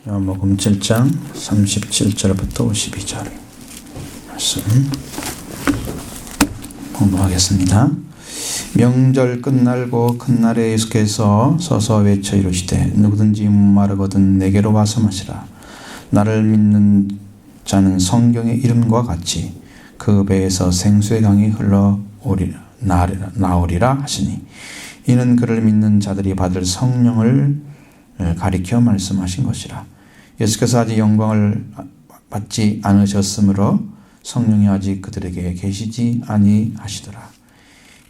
요한복음 7장 37절부터 52절 말씀 공부하겠습니다. 명절 끝날고 큰 날에 예수께서 서서 외쳐 이르시되 누구든지 목마르거든 내게로 와서 마시라. 나를 믿는 자는 성경의 이름과 같이 그 배에서 생수의 강이 나오리라 하시니 이는 그를 믿는 자들이 받을 성령을 가리켜 말씀하신 것이라. 예수께서 아직 영광을 받지 않으셨으므로 성령이 아직 그들에게 계시지 아니하시더라.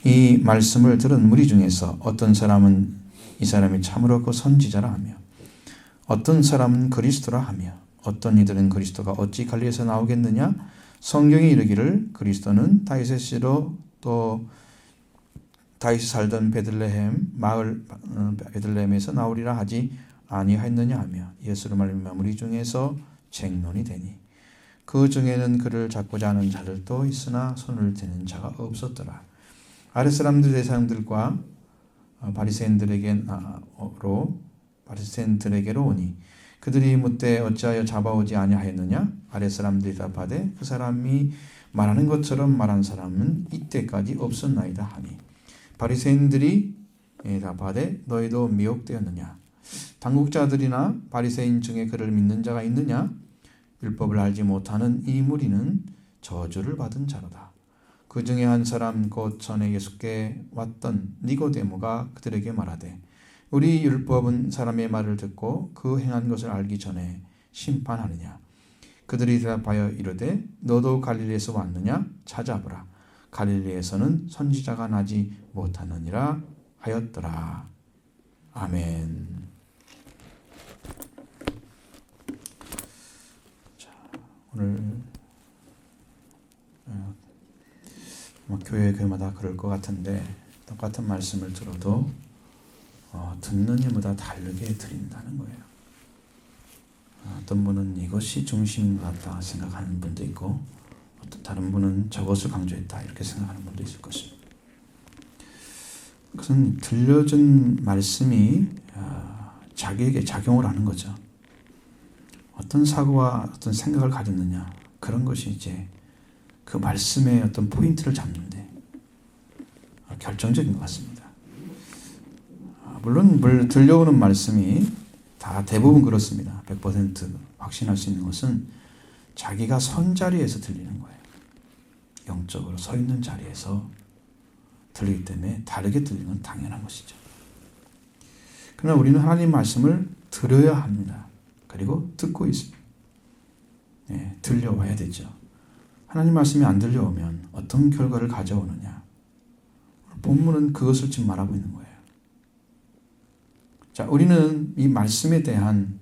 이 말씀을 들은 무리 중에서 어떤 사람은 이 사람이 참으로 그 선지자라 하며 어떤 사람은 그리스도라 하며 어떤 이들은 그리스도가 어찌 갈릴리에서 나오겠느냐? 성경이 이르기를 그리스도는 다윗의 씨로 또 다윗이 살던 베들레헴 마을 베들레헴에서 나오리라 하지 아니하였느냐 하며 예수를 말미암아 무리 중에서 쟁론이 되니 그 중에는 그를 잡고자 하는 자들도 있으나 손을 대는 자가 없었더라. 아랫사람들의 사람들과 바리새인들에게로 오니 그들이 묻되 어찌하여 잡아오지 아니하였느냐? 아랫사람들이 답하되 그 사람이 말하는 것처럼 말한 사람은 이때까지 없었나이다 하니 바리새인들이 답하되 너희도 미혹되었느냐? 당국자들이나 바리새인 중에 그를 믿는 자가 있느냐? 율법을 알지 못하는 이 무리는 저주를 받은 자로다. 그 중에 한 사람 곧 전에 예수께 왔던 니고데모가 그들에게 말하되 우리 율법은 사람의 말을 듣고 그 행한 것을 알기 전에 심판하느냐? 그들이 대답하여 이르되 너도 갈릴리에서 왔느냐? 찾아보라. 갈릴리에서는 선지자가 나지 못하느니라 하였더라. 아멘. 자, 오늘 교회 교회마다 그럴 것 같은데 똑같은 말씀을 들어도 듣는 이마다 다르게 드린다는 거예요. 어떤 분은 이것이 중심인 것 같다 생각하는 분도 있고 다른 분은 저것을 강조했다 이렇게 생각하는 분도 있을 것입니다. 그것은 들려준 말씀이 자기에게 작용을 하는 거죠. 어떤 사고와 어떤 생각을 가졌느냐 그런 것이 이제 그 말씀의 어떤 포인트를 잡는데 결정적인 것 같습니다. 물론 들려오는 말씀이 다 대부분 그렇습니다. 100% 확신할 수 있는 것은 자기가 선 자리에서 들리는 거예요. 영적으로 서 있는 자리에서 들리기 때문에 다르게 들리는 건 당연한 것이죠. 그러나 우리는 하나님 말씀을 들어야 합니다. 그리고 듣고 있습니다. 들려와야 되죠. 하나님 말씀이 안 들려오면 어떤 결과를 가져오느냐. 본문은 그것을 지금 말하고 있는 거예요. 자, 우리는 이 말씀에 대한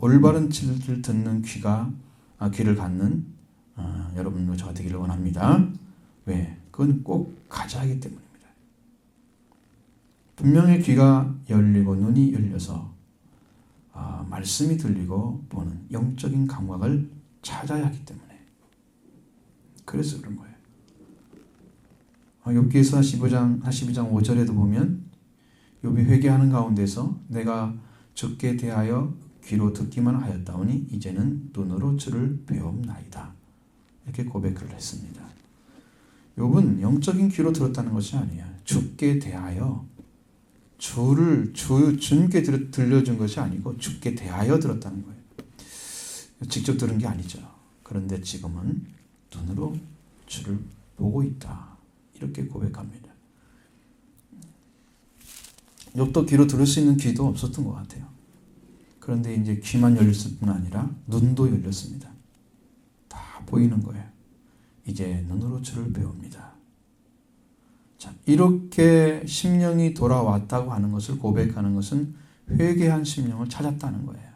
올바른 진리를 듣는 귀를 갖는 여러분과 저가 되기를 원합니다. 왜? 그건 꼭 가져야 하기 때문입니다. 분명히 귀가 열리고 눈이 열려서 말씀이 들리고 보는 영적인 감각을 찾아야 하기 때문에 그래서 그런 거예요. 욥기에서 42장 5절에도 보면 욥이 회개하는 가운데서 내가 주께 대하여 귀로 듣기만 하였다오니 이제는 눈으로 주를 배움나이다. 이렇게 고백을 했습니다. 욥은 영적인 귀로 들었다는 것이 아니에요. 주께 대하여 주님께 들려준 것이 아니고 주께 대하여 들었다는 거예요. 직접 들은 게 아니죠. 그런데 지금은 눈으로 주를 보고 있다. 이렇게 고백합니다. 욥도 귀로 들을 수 있는 귀도 없었던 것 같아요. 그런데 이제 귀만 열렸을 뿐 아니라 눈도 열렸습니다. 다 보이는 거예요. 이제 눈으로 주를 배웁니다. 자, 이렇게 심령이 돌아왔다고 하는 것을 고백하는 것은 회개한 심령을 찾았다는 거예요.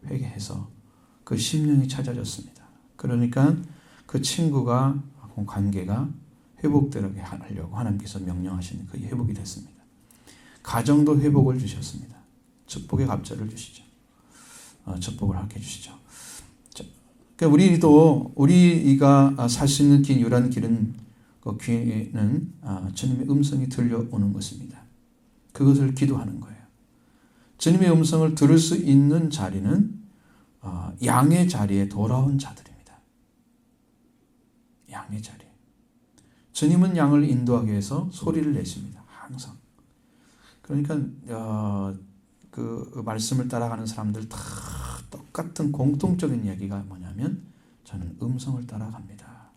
회개해서 그 심령이 찾아졌습니다. 그러니까 그 친구가 관계가 회복되게 하려고 하나님께서 명령하시는 그 회복이 됐습니다. 가정도 회복을 주셨습니다. 축복의 갑절을 주시죠. 축복을 하게 해주시죠. 그러니까 우리가 살 수 있는 길, 유일한 길은 그 귀에는 주님의 음성이 들려오는 것입니다. 그것을 기도하는 거예요. 주님의 음성을 들을 수 있는 자리는 양의 자리에 돌아온 자들입니다. 양의 자리. 주님은 양을 인도하기 위해서 소리를 내십니다. 항상. 그러니까 그 말씀을 따라가는 사람들 다 똑같은 공통적인 이야기가 뭐냐면 저는 음성을 따라갑니다.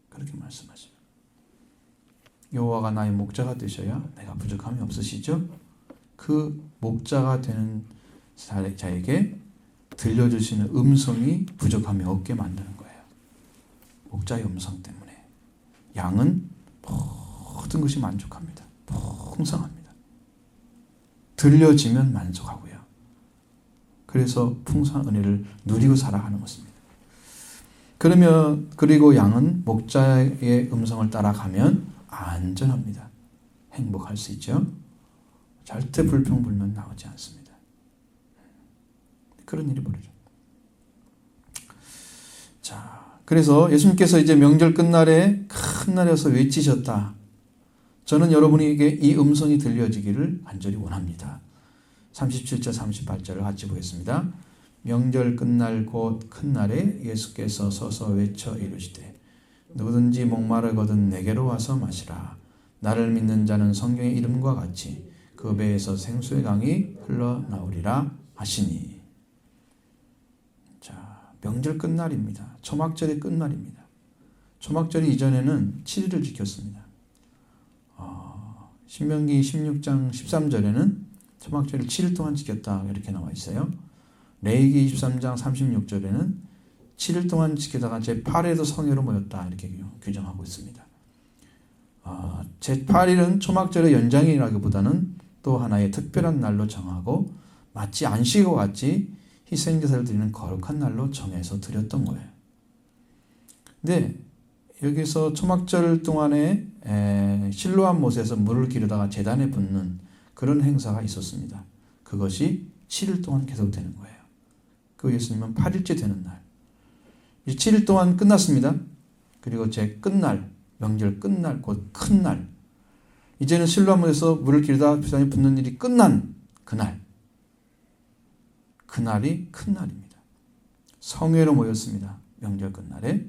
그렇게 말씀하시죠. 여호와가 나의 목자가 되셔야 내가 부족함이 없으시죠? 그 목자가 되는 자에게 들려주시는 음성이 부족함이 없게 만드는 거예요. 목자의 음성 때문에. 양은 모든 것이 만족합니다. 풍성합니다. 들려지면 만족하고요. 그래서 풍성한 은혜를 누리고 살아가는 것입니다. 그리고 양은 목자의 음성을 따라가면 안전합니다. 행복할 수 있죠. 절대 불평불만 나오지 않습니다. 그런 일이 벌어져. 자, 그래서 예수님께서 이제 명절 끝날에 큰 날에서 외치셨다. 저는 여러분에게 이 음성이 들려지기를 간절히 원합니다. 37절 38절을 같이 보겠습니다. 명절 끝날 곧 큰 날에 예수께서 서서 외쳐 이르시되 누구든지 목마르거든 내게로 와서 마시라. 나를 믿는 자는 성경의 이름과 같이 그 배에서 생수의 강이 흘러나오리라 하시니. 자, 명절 끝날입니다. 초막절의 끝날입니다. 초막절이 이전에는 7일을 지켰습니다. 신명기 16장 13절에는 초막절을 7일 동안 지켰다 이렇게 나와 있어요. 레위기 23장 36절에는 7일 동안 지키다가 제8일에도 성회로 모였다 이렇게 규정하고 있습니다. 제8일은 초막절의 연장이라기보다는 또 하나의 특별한 날로 정하고 마치 안식일과 같이 희생제사를 드리는 거룩한 날로 정해서 드렸던 거예요. 근데 여기서 초막절 동안에 실로암 못에서 물을 기르다가 제단에 붓는 그런 행사가 있었습니다. 그것이 7일 동안 계속되는 거예요. 그 예수님은 8일째 되는 날. 7일 동안 끝났습니다. 그리고 제 끝날, 명절 끝날, 곧 큰 날. 이제는 실로암 못에서 물을 기르다가 제단에 붓는 일이 끝난 그날. 그날이 큰 날입니다. 성회로 모였습니다. 명절 끝날에.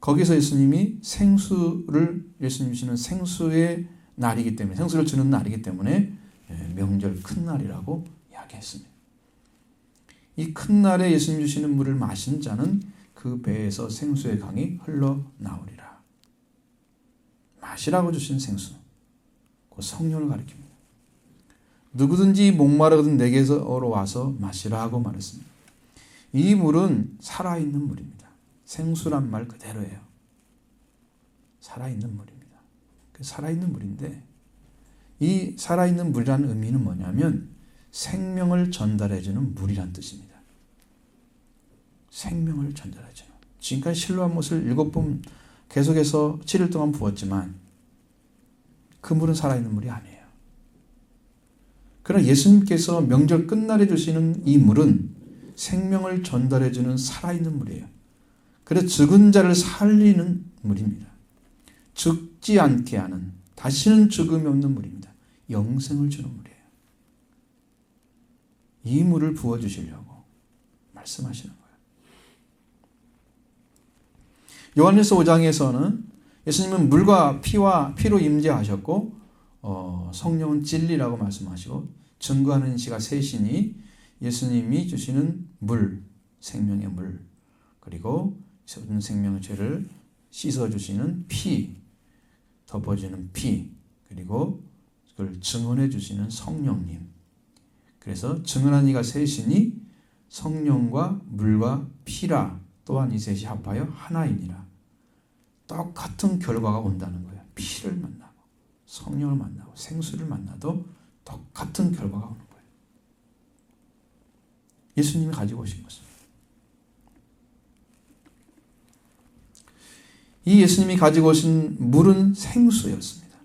거기서 예수님이 예수님 주시는 생수의 날이기 때문에, 생수를 주는 날이기 때문에 명절 큰 날이라고 이야기했습니다. 이 큰 날에 예수님 주시는 물을 마신 자는 그 배에서 생수의 강이 흘러나오리라. 마시라고 주신 생수, 그 성령을 가리킵니다. 누구든지 목마르거든 내게로 와서 마시라 하고 말했습니다. 이 물은 살아있는 물입니다. 생수란 말 그대로예요. 살아있는 물입니다. 살아있는 물인데 이 살아있는 물이라는 의미는 뭐냐면 생명을 전달해주는 물이란 뜻입니다. 생명을 전달해주는. 지금까지 실로암 못을 7번 계속해서 7일 동안 부었지만 그 물은 살아있는 물이 아니에요. 그러나 예수님께서 명절 끝날에 주시는 이 물은 생명을 전달해주는 살아있는 물이에요. 그래서 죽은 자를 살리는 물입니다. 죽지 않게 하는, 다시는 죽음이 없는 물입니다. 영생을 주는 물이에요. 이 물을 부어주시려고 말씀하시는 거예요. 요한일서 5장에서는 예수님은 물과 피로 임재하셨고 성령은 진리라고 말씀하시고 증거하는 시가 셋이니 예수님이 주시는 물, 생명의 물, 그리고 모든 생명의 죄를 씻어주시는 피, 덮어주는 피, 그리고 그걸 증언해 주시는 성령님. 그래서 증언한 이가 셋이니 성령과 물과 피라 또한 이 셋이 합하여 하나이니라. 똑같은 결과가 온다는 거예요. 피를 만나고 성령을 만나고 생수를 만나도 똑같은 결과가 오는 거예요. 예수님이 가지고 오신 것입니다. 이 예수님이 가지고 오신 물은 생수였습니다.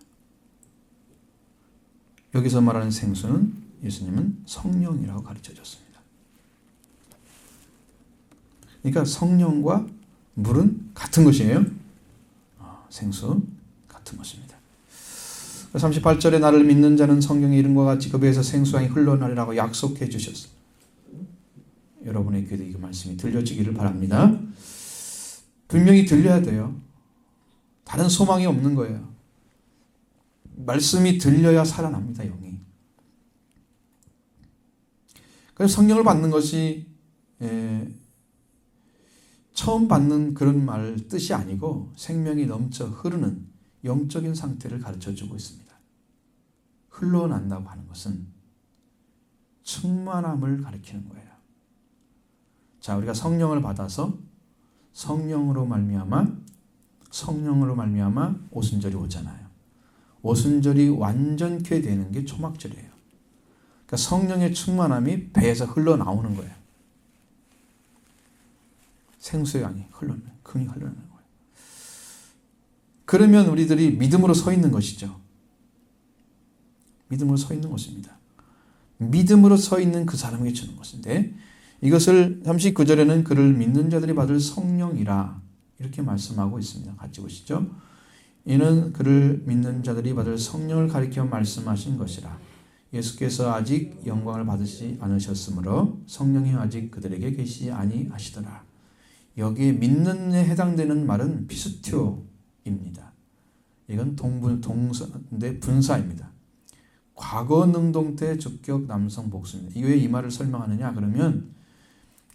여기서 말하는 생수는 예수님은 성령이라고 가르쳐 줬습니다. 그러니까 성령과 물은 같은 것이에요. 생수 같은 것입니다. 38절에 나를 믿는 자는 성경의 이름과 같이 그 배에서 생수강이 흘러나리라고 약속해 주셨습니다. 여러분의 귀에도 이 말씀이 들려지기를 바랍니다. 분명히 들려야 돼요. 다른 소망이 없는 거예요. 말씀이 들려야 살아납니다, 영이. 그래서 성령을 받는 것이 처음 받는 그런 말 뜻이 아니고 생명이 넘쳐 흐르는 영적인 상태를 가르쳐주고 있습니다. 흘러난다고 하는 것은 충만함을 가리키는 거예요. 자, 우리가 성령을 받아서 성령으로 말미암아 오순절이 오잖아요. 오순절이 완전케 되는 게 초막절이에요. 그러니까 성령의 충만함이 배에서 흘러나오는 거예요. 생수의 강이 흘러나오는 거예요. 그러면 우리들이 믿음으로 서 있는 것이죠. 믿음으로 서 있는 것입니다. 믿음으로 서 있는 그 사람에게 주는 것인데 이것을 39절에는 그를 믿는 자들이 받을 성령이라 이렇게 말씀하고 있습니다. 같이 보시죠. 이는 그를 믿는 자들이 받을 성령을 가리켜 말씀하신 것이라. 예수께서 아직 영광을 받으시지 않으셨으므로 성령이 아직 그들에게 계시지 아니하시더라. 여기에 믿는에 해당되는 말은 피스티오입니다. 이건 동사인데 분사입니다. 과거 능동태 주격 남성 복수입니다. 왜 이 말을 설명하느냐 그러면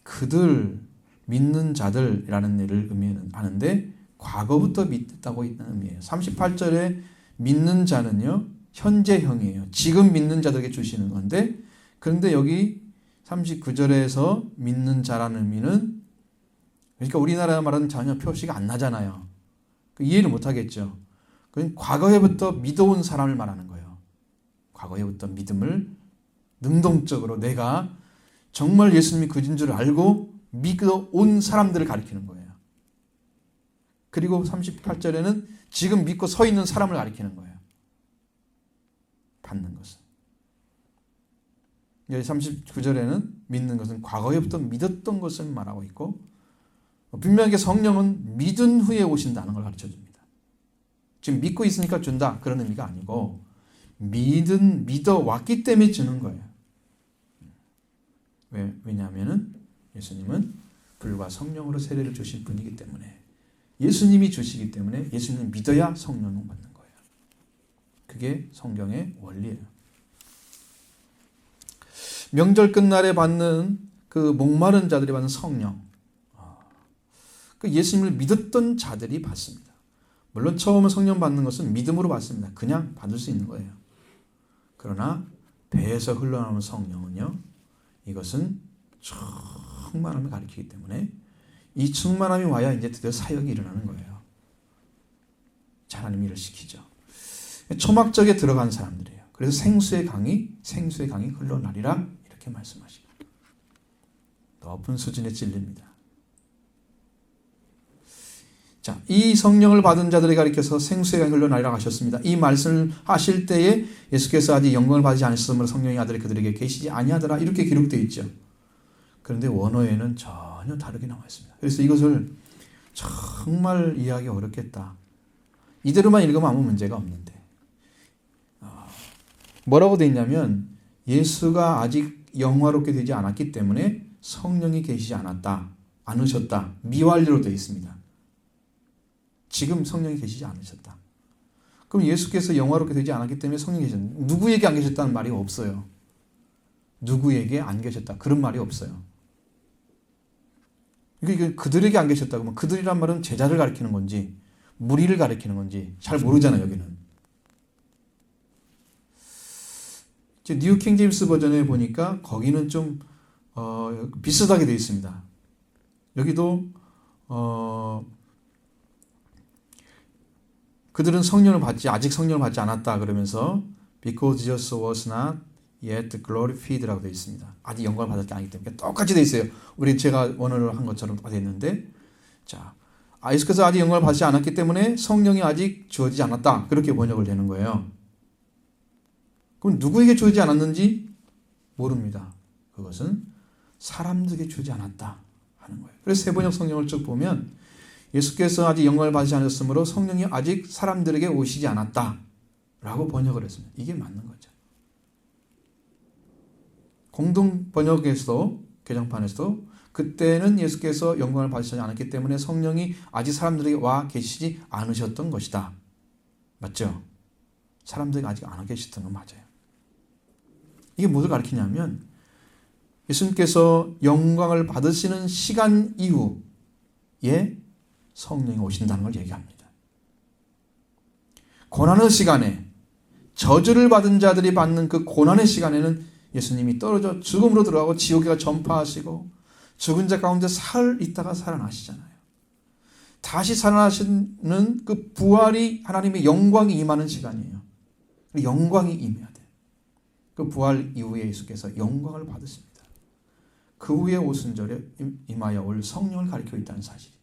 그들 믿는 자들이라는 일을 의미하는데 과거부터 믿었다고 있는 의미예요. 38절에 믿는 자는요 현재형이에요. 지금 믿는 자들에게 주시는 건데 그런데 여기 39절에서 믿는 자라는 의미는 그러니까 우리나라 말은 전혀 표시가 안 나잖아요. 이해를 못 하겠죠. 그건 과거에부터 믿어온 사람을 말하는 거예요. 과거에부터 믿음을 능동적으로 내가 정말 예수님이 그인 줄 알고 믿어온 사람들을 가리키는 거예요. 그리고 38절에는 지금 믿고 서 있는 사람을 가리키는 거예요. 받는 것은. 39절에는 믿는 것은 과거에부터 믿었던 것을 말하고 있고 분명하게 성령은 믿은 후에 오신다는 걸 가르쳐줍니다. 지금 믿고 있으니까 준다 그런 의미가 아니고 믿어왔기 때문에 주는 거예요. 왜냐하면 예수님은 불과 성령으로 세례를 주신 분이기 때문에 예수님이 주시기 때문에 예수님을 믿어야 성령을 받는 거예요. 그게 성경의 원리예요. 명절 끝날에 받는 그 목마른 자들이 받는 성령 그 예수님을 믿었던 자들이 받습니다. 물론 처음에 성령 받는 것은 믿음으로 받습니다. 그냥 받을 수 있는 거예요. 그러나 배에서 흘러나오는 성령은요 이것은 충만함을 가리키기 때문에 이 충만함이 와야 이제 드디어 사역이 일어나는 거예요. 하나님 일을 시키죠. 초막절에 들어간 사람들이에요. 그래서 생수의 강이 흘러나리라 이렇게 말씀하시고 높은 수준에 찔립니다. 자, 이 성령을 받은 자들에게 가리켜서 생수의 강이 흘러나리라 하셨습니다. 이 말씀을 하실 때에 예수께서 아직 영광을 받지 않으셨으므로 성령의 아들이 그들에게 계시지 아니하더라 이렇게 기록되어 있죠. 그런데 원어에는 전혀 다르게 나와 있습니다. 그래서 이것을 정말 이해하기 어렵겠다. 이대로만 읽으면 아무 문제가 없는데 뭐라고 되어 있냐면 예수가 아직 영화롭게 되지 않았기 때문에 성령이 계시지 않으셨다. 미완료로 되어 있습니다. 지금 성령이 계시지 않으셨다. 그럼 예수께서 영화롭게 되지 않았기 때문에 성령이 계셨다. 누구에게 안 계셨다는 말이 없어요. 누구에게 안 계셨다. 그런 말이 없어요. 이게 그들에게 안 계셨다 그러면 그들이란 말은 제자를 가리키는 건지 무리를 가리키는 건지 잘 모르잖아요. 여기는. 뉴 킹 제임스 버전에 보니까 거기는 좀 비슷하게 되어 있습니다. 여기도 그들은 아직 성령을 받지 않았다 그러면서 because Jesus was not yet glorified라고 되어 있습니다. 아직 영광을 받을 때 아니기 때문에 똑같이 되어 있어요. 제가 원어를 한 것처럼 되어 있는데 자, 예수께서 아직 영광을 받지 않았기 때문에 성령이 아직 주어지지 않았다. 그렇게 번역을 되는 거예요. 그럼 누구에게 주어지지 않았는지 모릅니다. 그것은 사람들에게 주지 않았다 하는 거예요. 그래서 세 번역 성경을 쭉 보면 예수께서 아직 영광을 받지 않았으므로 성령이 아직 사람들에게 오시지 않았다. 라고 번역을 했습니다. 이게 맞는 거죠. 공동 번역에서도, 개정판에서도 그때는 예수께서 영광을 받으시지 않았기 때문에 성령이 아직 사람들에게 와 계시지 않으셨던 것이다. 맞죠? 사람들이 아직 안 와 계셨던 건 맞아요. 이게 무엇을 가리키냐면 예수님께서 영광을 받으시는 시간 이후에 성령이 오신다는 걸 얘기합니다. 고난의 시간에, 저주를 받은 자들이 받는 그 고난의 시간에는 예수님이 떨어져 죽음으로 들어가고 지옥에 전파하시고 죽은 자 가운데 있다가 살아나시잖아요. 다시 살아나시는 그 부활이 하나님의 영광이 임하는 시간이에요. 영광이 임해야 돼요. 그 부활 이후에 예수께서 영광을 받으십니다. 그 후에 오순절에 임하여 올 성령을 가리키고 있다는 사실이.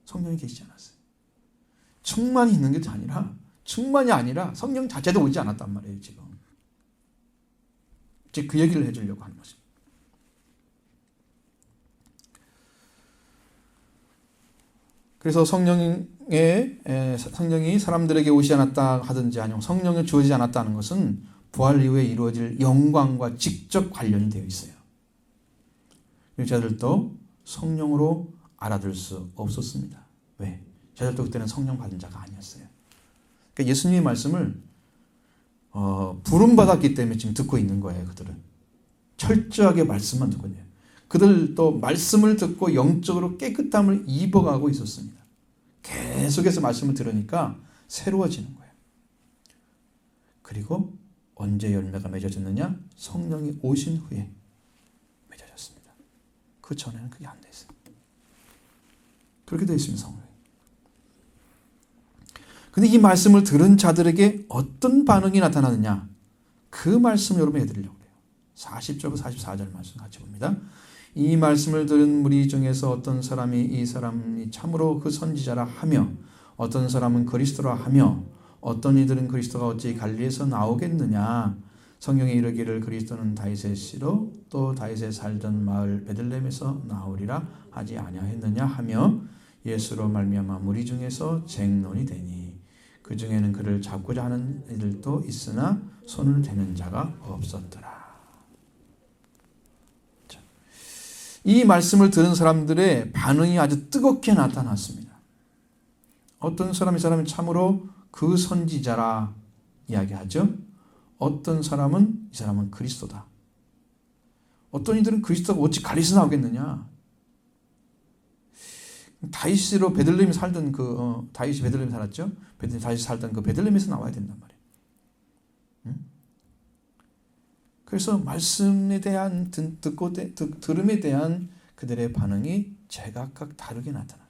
성령이 계시지 않았어요. 충만이 있는 게 아니라, 충만이 아니라 성령 자체도 오지 않았단 말이에요, 지금. 이제 그 얘기를 해주려고 하는 것입니다. 그래서 성령이 사람들에게 오지 않았다 하든지 아니면 성령이 주어지지 않았다는 것은 부활 이후에 이루어질 영광과 직접 관련이 되어 있어요. 자들도 성령으로 알아들 수 없었습니다. 왜? 자들도 그때는 성령 받은 자가 아니었어요. 그러니까 예수님의 말씀을 부름받았기 때문에 지금 듣고 있는 거예요. 그들은 철저하게 말씀만 듣고 있네요. 그들도 말씀을 듣고 영적으로 깨끗함을 입어가고 있었습니다. 계속해서 말씀을 들으니까 새로워지는 거예요. 그리고 언제 열매가 맺어졌느냐? 성령이 오신 후에 맺어졌습니다. 그 전에는 그게 안 돼 있어요. 그렇게 되어 있습니다. 성령이. 근데 이 말씀을 들은 자들에게 어떤 반응이 나타나느냐? 그 말씀을 여러분 해드리려고 해요. 40절부터 44절 말씀 같이 봅니다. 이 말씀을 들은 무리 중에서 어떤 사람이 이 사람이 참으로 그 선지자라 하며 어떤 사람은 그리스도라 하며 어떤 이들은 그리스도가 어찌 갈리에서 나오겠느냐? 성경에 이르기를 그리스도는 다윗의 씨로 또 다윗에 살던 마을 베들레헴에서 나오리라 하지 아니하였느냐 하며 예수로 말미암아 무리 중에서 쟁론이 되니 그 중에는 그를 잡고자 하는 이들도 있으나 손을 대는 자가 없었더라. 이 말씀을 들은 사람들의 반응이 아주 뜨겁게 나타났습니다. 어떤 사람이 참으로 그 선지자라 이야기하죠. 어떤 사람은 이 사람은 그리스도다. 어떤 이들은 그리스도가 어찌 갈리에서 나오겠느냐. 다윗으로 베들레헴에 살던 다윗이 베들레헴에 살았죠. 다윗이 살던 그 베들레헴에서 나와야 된단 말이에요. 그래서 말씀에 대한 들음에 대한 그들의 반응이 제각각 다르게 나타납니다.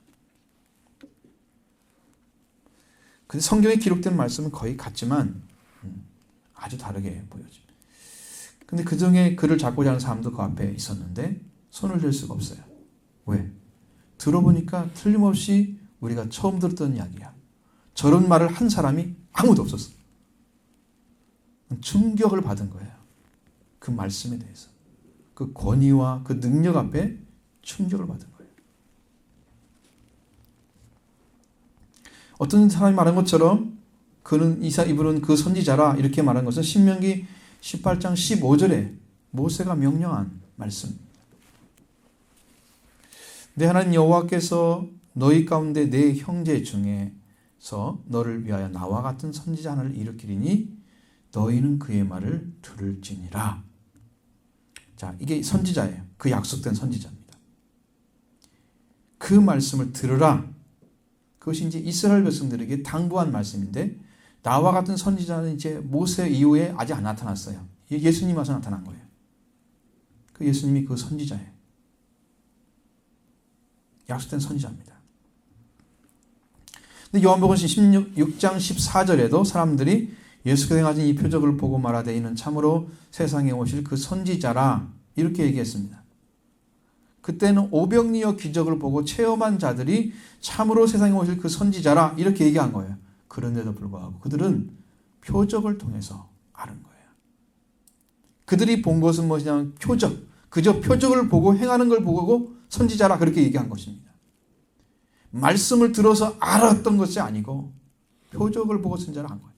근데 성경에 기록된 말씀은 거의 같지만 아주 다르게 보여집니다. 근데 그 중에 그를 잡고자 하는 사람도 그 앞에 있었는데 손을 들 수가 없어요. 왜? 들어보니까 틀림없이 우리가 처음 들었던 이야기야. 저런 말을 한 사람이 아무도 없었어. 충격을 받은 거예요. 그 말씀에 대해서. 그 권위와 그 능력 앞에 충격을 받은 거예요. 어떤 사람이 말한 것처럼 이분은 그 선지자라 이렇게 말한 것은 신명기 18장 15절에 모세가 명령한 말씀입니다. 내 하나님 여호와께서 너희 가운데 내 형제 중에서 너를 위하여 나와 같은 선지자 하나를 일으키리니 너희는 그의 말을 들을지니라. 자, 이게 선지자예요. 그 약속된 선지자입니다. 그 말씀을 들으라. 그것이 이제 이스라엘 백성들에게 당부한 말씀인데 나와 같은 선지자는 이제 모세 이후에 아직 안 나타났어요. 예수님 와서 나타난 거예요. 그 예수님이 그 선지자예요. 약속된 선지자입니다. 근데 요한복음 16장 14절에도 사람들이 예수께서 행하신 이 표적을 보고 말하되 이는 참으로 세상에 오실 그 선지자라 이렇게 얘기했습니다. 그때는 오병이어 기적을 보고 체험한 자들이 참으로 세상에 오실 그 선지자라 이렇게 얘기한 거예요. 그런데도 불구하고 그들은 표적을 통해서 아는 거예요. 그들이 본 것은 무엇이냐면 표적. 그저 표적을 보고 행하는 걸 보고 선지자라 그렇게 얘기한 것입니다. 말씀을 들어서 알았던 것이 아니고 표적을 보고 선지자라 한 거예요.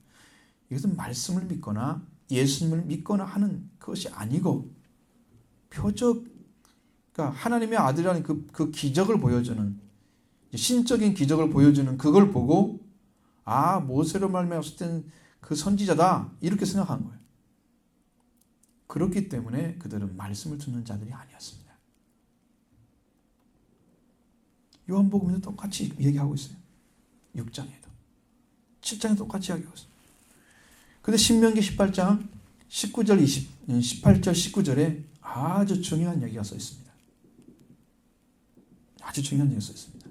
이것은 말씀을 믿거나 예수님을 믿거나 하는 것이 아니고 표적, 그러니까 하나님의 아들이라는 그 기적을 보여주는, 신적인 기적을 보여주는 그걸 보고 모세로 말미암았을 때는 그 선지자다 이렇게 생각한 거예요. 그렇기 때문에 그들은 말씀을 듣는 자들이 아니었습니다. 요한복음에도 똑같이 얘기하고 있어요. 6장에도 7장에도 똑같이 이야기하고 있어요. 근데 신명기 18장 18절 19절에 아주 중요한 얘기가 써 있습니다. 아주 중요한 얘기가 써 있습니다.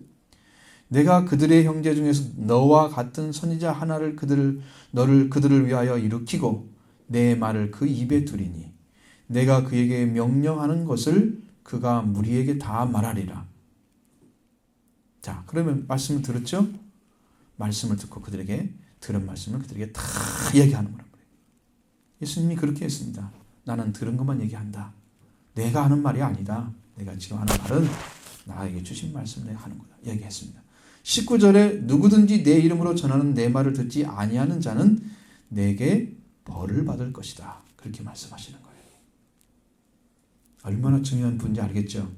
내가 그들의 형제 중에서 너와 같은 선지자 하나를 그들을 위하여 일으키고 내 말을 그 입에 두리니 내가 그에게 명령하는 것을 그가 무리에게 다 말하리라. 자, 그러면 말씀을 들었죠? 말씀을 듣고 그들에게 들은 말씀을 그들에게 다 얘기하는 거란 말이에요. 예수님이 그렇게 했습니다. 나는 들은 것만 얘기한다. 내가 하는 말이 아니다. 내가 지금 하는 말은 나에게 주신 말씀을 내가 하는 거다. 얘기했습니다. 19절에 누구든지 내 이름으로 전하는 내 말을 듣지 아니하는 자는 내게 벌을 받을 것이다. 그렇게 말씀하시는 거예요. 얼마나 중요한 분인지 알겠죠?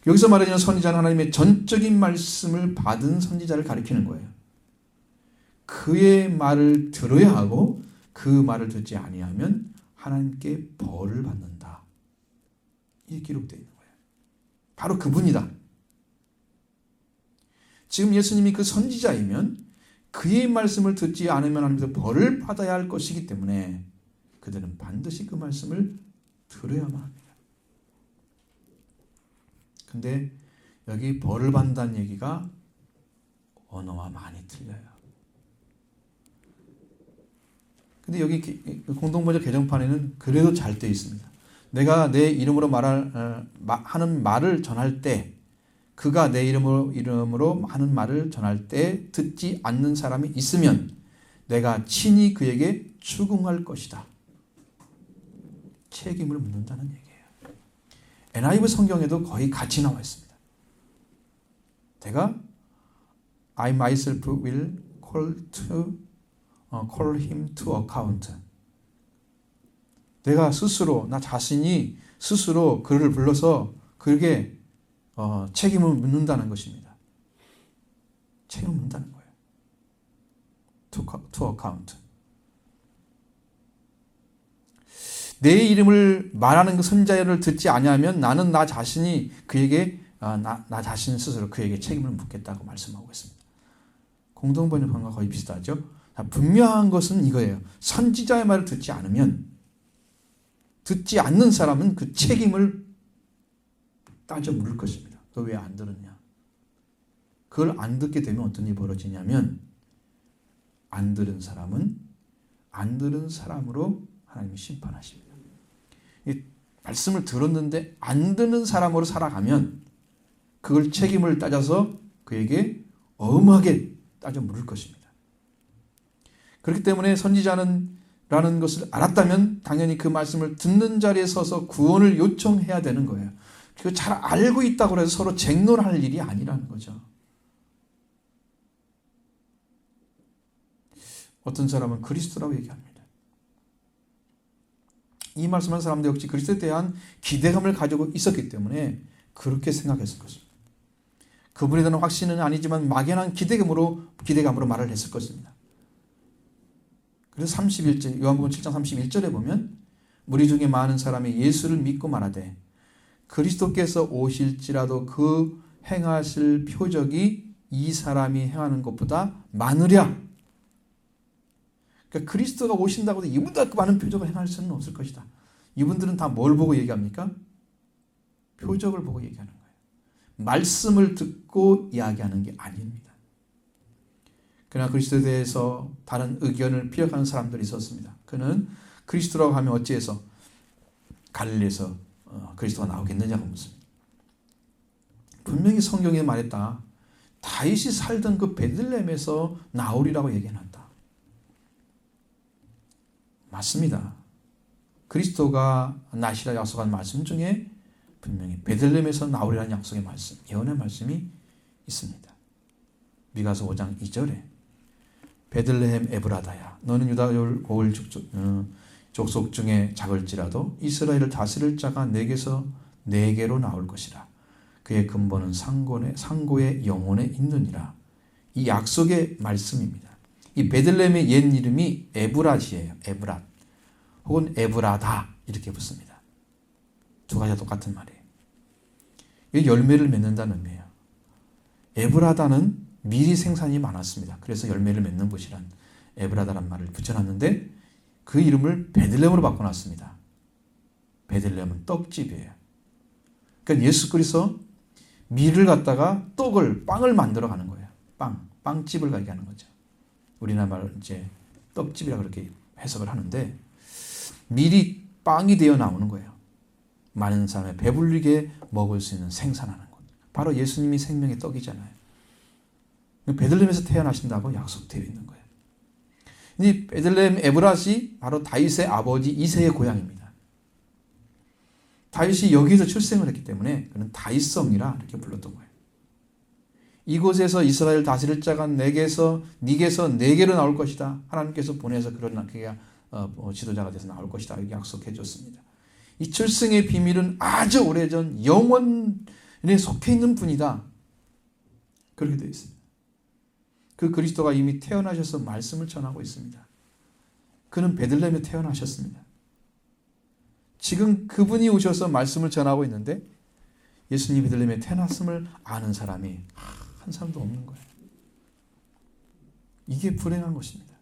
여기서 말하는 선지자는 하나님의 전적인 말씀을 받은 선지자를 가리키는 거예요. 그의 말을 들어야 하고 그 말을 듣지 아니하면 하나님께 벌을 받는다. 이게 기록되어 있는 거예요. 바로 그분이다. 지금 예수님이 그 선지자이면 그의 말씀을 듣지 않으면 하나님께서 벌을 받아야 할 것이기 때문에 그들은 반드시 그 말씀을 들어야만 합니다. 근데 여기 벌을 받는다는 얘기가 언어와 많이 틀려요. 근데 여기 공동번역 개정판에는 그래도 잘 되어 있습니다. 내가 내 이름으로 하는 말을 전할 때, 그가 내 이름으로 하는 말을 전할 때 듣지 않는 사람이 있으면 내가 친히 그에게 추궁할 것이다. 책임을 묻는다는 얘기예요. NIV 성경에도 거의 같이 나와 있습니다. 내가 I myself will call him to account. 내가 스스로, 나 자신이 스스로 그를 불러서 그에게 책임을 묻는다는 것입니다. 책임을 묻는다는 거예요. To account. 내 이름을 말하는 그 선지자를 듣지 아니하면 나는 나 자신이 그에게 나 자신 스스로 그에게 책임을 묻겠다고 말씀하고 있습니다. 공동번역판과 거의 비슷하죠. 분명한 것은 이거예요. 선지자의 말을 듣지 않는 사람은 그 책임을 따져 물을 것입니다. 너 왜 안 들었냐? 그걸 안 듣게 되면 어떤 일이 벌어지냐면 안 들은 사람은 안 들은 사람으로 하나님이 심판하십니다. 말씀을 들었는데 안 듣는 사람으로 살아가면 그걸 책임을 따져서 그에게 엄하게 따져 물을 것입니다. 그렇기 때문에 선지자라는 것을 알았다면 당연히 그 말씀을 듣는 자리에 서서 구원을 요청해야 되는 거예요. 그거 잘 알고 있다고 해서 서로 쟁론할 일이 아니라는 거죠. 어떤 사람은 그리스도라고 얘기합니다. 이 말씀한 사람들 역시 그리스도에 대한 기대감을 가지고 있었기 때문에 그렇게 생각했을 것입니다. 그분에 대한 확신은 아니지만 막연한 기대감으로 말을 했을 것입니다. 그래서 31절, 요한복음 7장 31절에 보면 무리 중에 많은 사람이 예수를 믿고 말하되 그리스도께서 오실지라도 그 행하실 표적이 이 사람이 행하는 것보다 많으랴. 그러니까 그리스도가 오신다고 해도 이분보다 많은 표적을 행할 수는 없을 것이다. 이분들은 다 뭘 보고 얘기합니까? 표적을 보고 얘기하는 거예요. 말씀을 듣고 이야기하는 게 아닙니다. 그러나 그리스도에 대해서 다른 의견을 피력하는 사람들이 있었습니다. 그는 그리스도라고 하면 어찌해서 갈릴리에서 그리스도가 나오겠느냐고 묻습니다. 분명히 성경에 말했다. 다윗이 살던 그 베들레헴에서 나오리라고 얘기해놨다. 맞습니다. 그리스도가 나시라 약속한 말씀 중에 분명히 베들레헴에서 나오리라는 약속의 말씀, 예언의 말씀이 있습니다. 미가서 5장 2절에 베들레헴 에브라다야, 너는 유다 고을 족속 중에 작을지라도 이스라엘을 다스릴 자가 내게서 내게로 나올 것이라. 그의 근본은 상고의 영혼에 있느니라. 이 약속의 말씀입니다. 이 베들레헴의 옛 이름이 에브랏이에요. 에브랏 혹은 에브라다 이렇게 붙습니다. 두 가지가 똑같은 말이에요. 이 열매를 맺는다는 의미예요. 에브라다는 밀이 생산이 많았습니다. 그래서 열매를 맺는 곳이란 에브라다란 말을 붙여놨는데 그 이름을 베들레헴으로 바꿔놨습니다. 베들레헴은 떡집이에요. 그러니까 예수 그리스도 밀을 갖다가 빵을 만들어 가는 거예요. 빵집을 가게 하는 거죠. 우리나라 말로 이제 떡집이라 그렇게 해석을 하는데 밀이 빵이 되어 나오는 거예요. 많은 사람의 배불리게 먹을 수 있는 생산하는 것. 바로 예수님이 생명의 떡이잖아요. 베들레헴에서 태어나신다고 약속되어 있는 거예요. 이 베들레헴 에브랏이 바로 다윗의 아버지 이새의 고향입니다. 다윗이 여기에서 출생을 했기 때문에 그는 다윗성이라 이렇게 불렀던 거예요. 이곳에서 이스라엘 다스릴 자가 네게서 네게로 나올 것이다. 하나님께서 보내서 그런 그가 지도자가 돼서 나올 것이다. 이렇게 약속해 줬습니다. 이 출생의 비밀은 아주 오래전 영원에 속해 있는 분이다. 그렇게 되어 있습니다. 그 그리스도가 이미 태어나셔서 말씀을 전하고 있습니다. 그는 베들레헴에 태어나셨습니다. 지금 그분이 오셔서 말씀을 전하고 있는데 예수님이 베들레헴에 태어났음을 아는 사람이 한 사람도 없는 거예요. 이게 불행한 것입니다.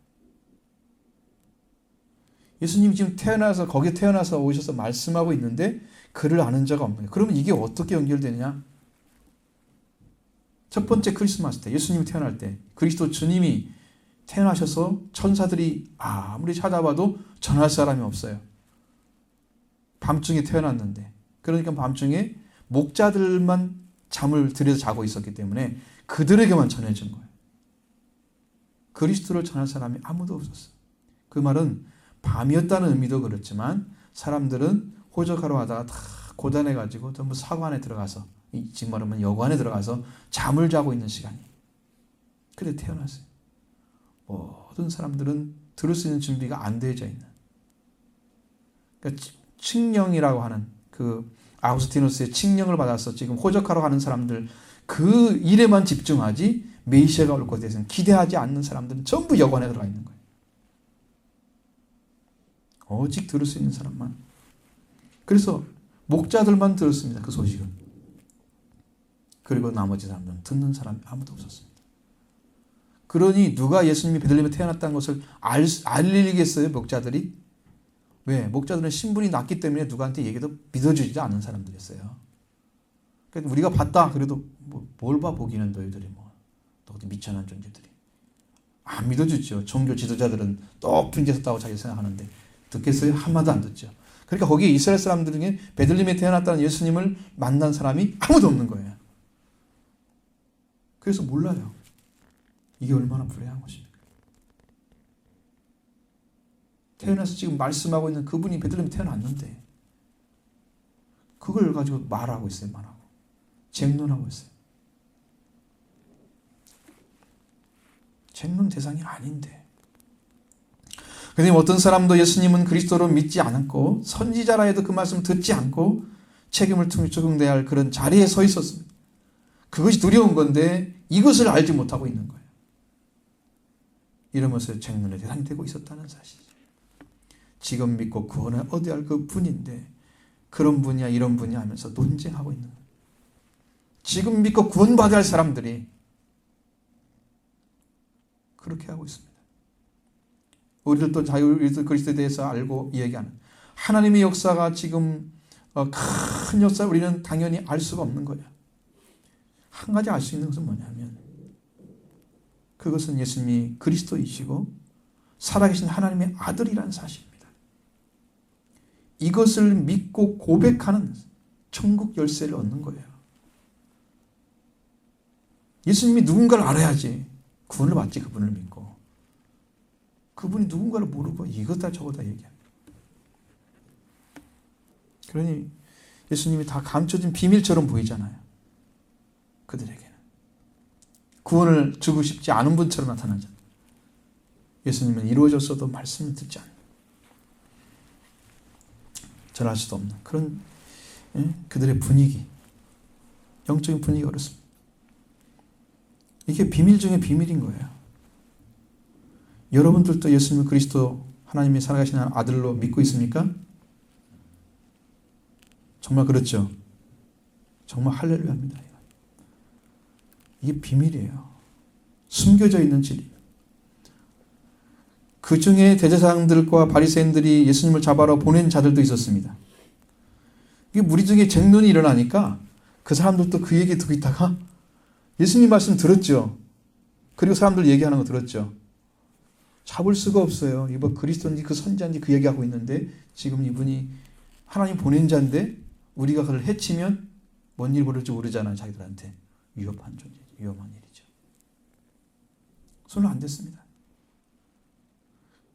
예수님이 지금 거기에 태어나서 오셔서 말씀하고 있는데 그를 아는 자가 없는 거예요. 그러면 이게 어떻게 연결되느냐? 첫 번째 크리스마스 때 예수님이 태어날 때 그리스도 주님이 태어나셔서 천사들이 아무리 찾아봐도 전할 사람이 없어요. 밤중에 태어났는데 그러니까 밤중에 목자들만 잠을 들여서 자고 있었기 때문에 그들에게만 전해진 거예요. 그리스도를 전할 사람이 아무도 없었어요. 그 말은 밤이었다는 의미도 그렇지만 사람들은 호적하러 하다가 다 고단해가지고 전부 사관에 들어가서 지금 말하면 여관에 들어가서 잠을 자고 있는 시간이. 그래 태어났어요. 모든 사람들은 들을 수 있는 준비가 안 되어져 있는. 그러니까 칙령이라고 하는 그 아우구스티누스의 칙령을 받아서 지금 호적하러 가는 사람들 그 일에만 집중하지 메시아가 올 것에 대해서는 기대하지 않는 사람들은 전부 여관에 들어가 있는 거예요. 오직 들을 수 있는 사람만. 그래서 목자들만 들었습니다. 그 소식은. 그리고 나머지 사람들은 듣는 사람이 아무도 없었습니다. 그러니 누가 예수님이 베들레헴에 태어났다는 것을 알리겠어요? 목자들이? 왜? 목자들은 신분이 낮기 때문에 누구한테 얘기도 믿어주지 않는 사람들이었어요. 그러니까 우리가 봤다 그래도 뭘 봐 보기는 너희들이 너희들 미천한 존재들이. 안 믿어주죠. 종교 지도자들은 높은 데 섰다고 자기 생각하는데 듣겠어요? 한마디도 안 듣죠. 그러니까 거기에 이스라엘 사람들 중에 베들레헴에 태어났다는 예수님을 만난 사람이 아무도 없는 거예요. 그래서 몰라요. 이게 얼마나 불행한 것입니까? 태어나서 지금 말씀하고 있는 그분이 베들레헴에 태어났는데 그걸 가지고 말하고 있어요. 쟁론하고 있어요. 쟁론 대상이 아닌데. 그런데 어떤 사람도 예수님은 그리스도로 믿지 않았고 선지자라 해도 그 말씀을 듣지 않고 책임을 적응돼야 할 그런 자리에 서 있었습니다. 그것이 두려운 건데 이것을 알지 못하고 있는 거예요. 이러면서 쟁론의 대상이 되고 있었다는 사실이죠. 지금 믿고 구원을 얻어야 할 그 분인데 그런 분이야 이런 분이야 하면서 논쟁하고 있는 거예요. 지금 믿고 구원받아야 할 사람들이 그렇게 하고 있습니다. 우리들도 우리도 그리스도에 대해서 알고 이야기하는 하나님의 역사가 지금 큰 역사 우리는 당연히 알 수가 없는 거예요. 한 가지 알 수 있는 것은 뭐냐면 그것은 예수님이 그리스도이시고 살아계신 하나님의 아들이라는 사실입니다. 이것을 믿고 고백하는 천국 열쇠를 얻는 거예요. 예수님이 누군가를 알아야지 구원을 받지. 그분을 믿고 그분이 누군가를 모르고 이거다 저거다 얘기합니다. 그러니 예수님이 다 감춰진 비밀처럼 보이잖아요. 그들에게는 구원을 주고 싶지 않은 분처럼 나타나잖아요. 예수님은 이루어졌어도 말씀을 듣지 않는, 전할 수도 없는 그런 그들의 분위기, 영적인 분위기가 그렇습니다. 이게 비밀 중에 비밀인 거예요. 여러분들도 예수님을 그리스도 하나님이 살아가신 아들로 믿고 있습니까? 정말 그렇죠? 정말 할렐루야입니다. 이게 비밀이에요. 숨겨져 있는 진리입니다. 그 중에 대제사장들과 바리새인들이 예수님을 잡아러 보낸 자들도 있었습니다. 이게 무리 중에 쟁론이 일어나니까 그 사람들도 그 얘기 듣고 있다가 예수님 말씀 들었죠. 그리고 사람들 얘기하는 거 들었죠. 잡을 수가 없어요. 이거 그리스도인지 그 선지자인지 그 얘기하고 있는데 지금 이분이 하나님 보낸 자인데 우리가 그를 해치면 뭔 일 벌일지 모르잖아요. 자기들한테. 위험한 존재죠. 위험한 일이죠. 손을 안 댔습니다.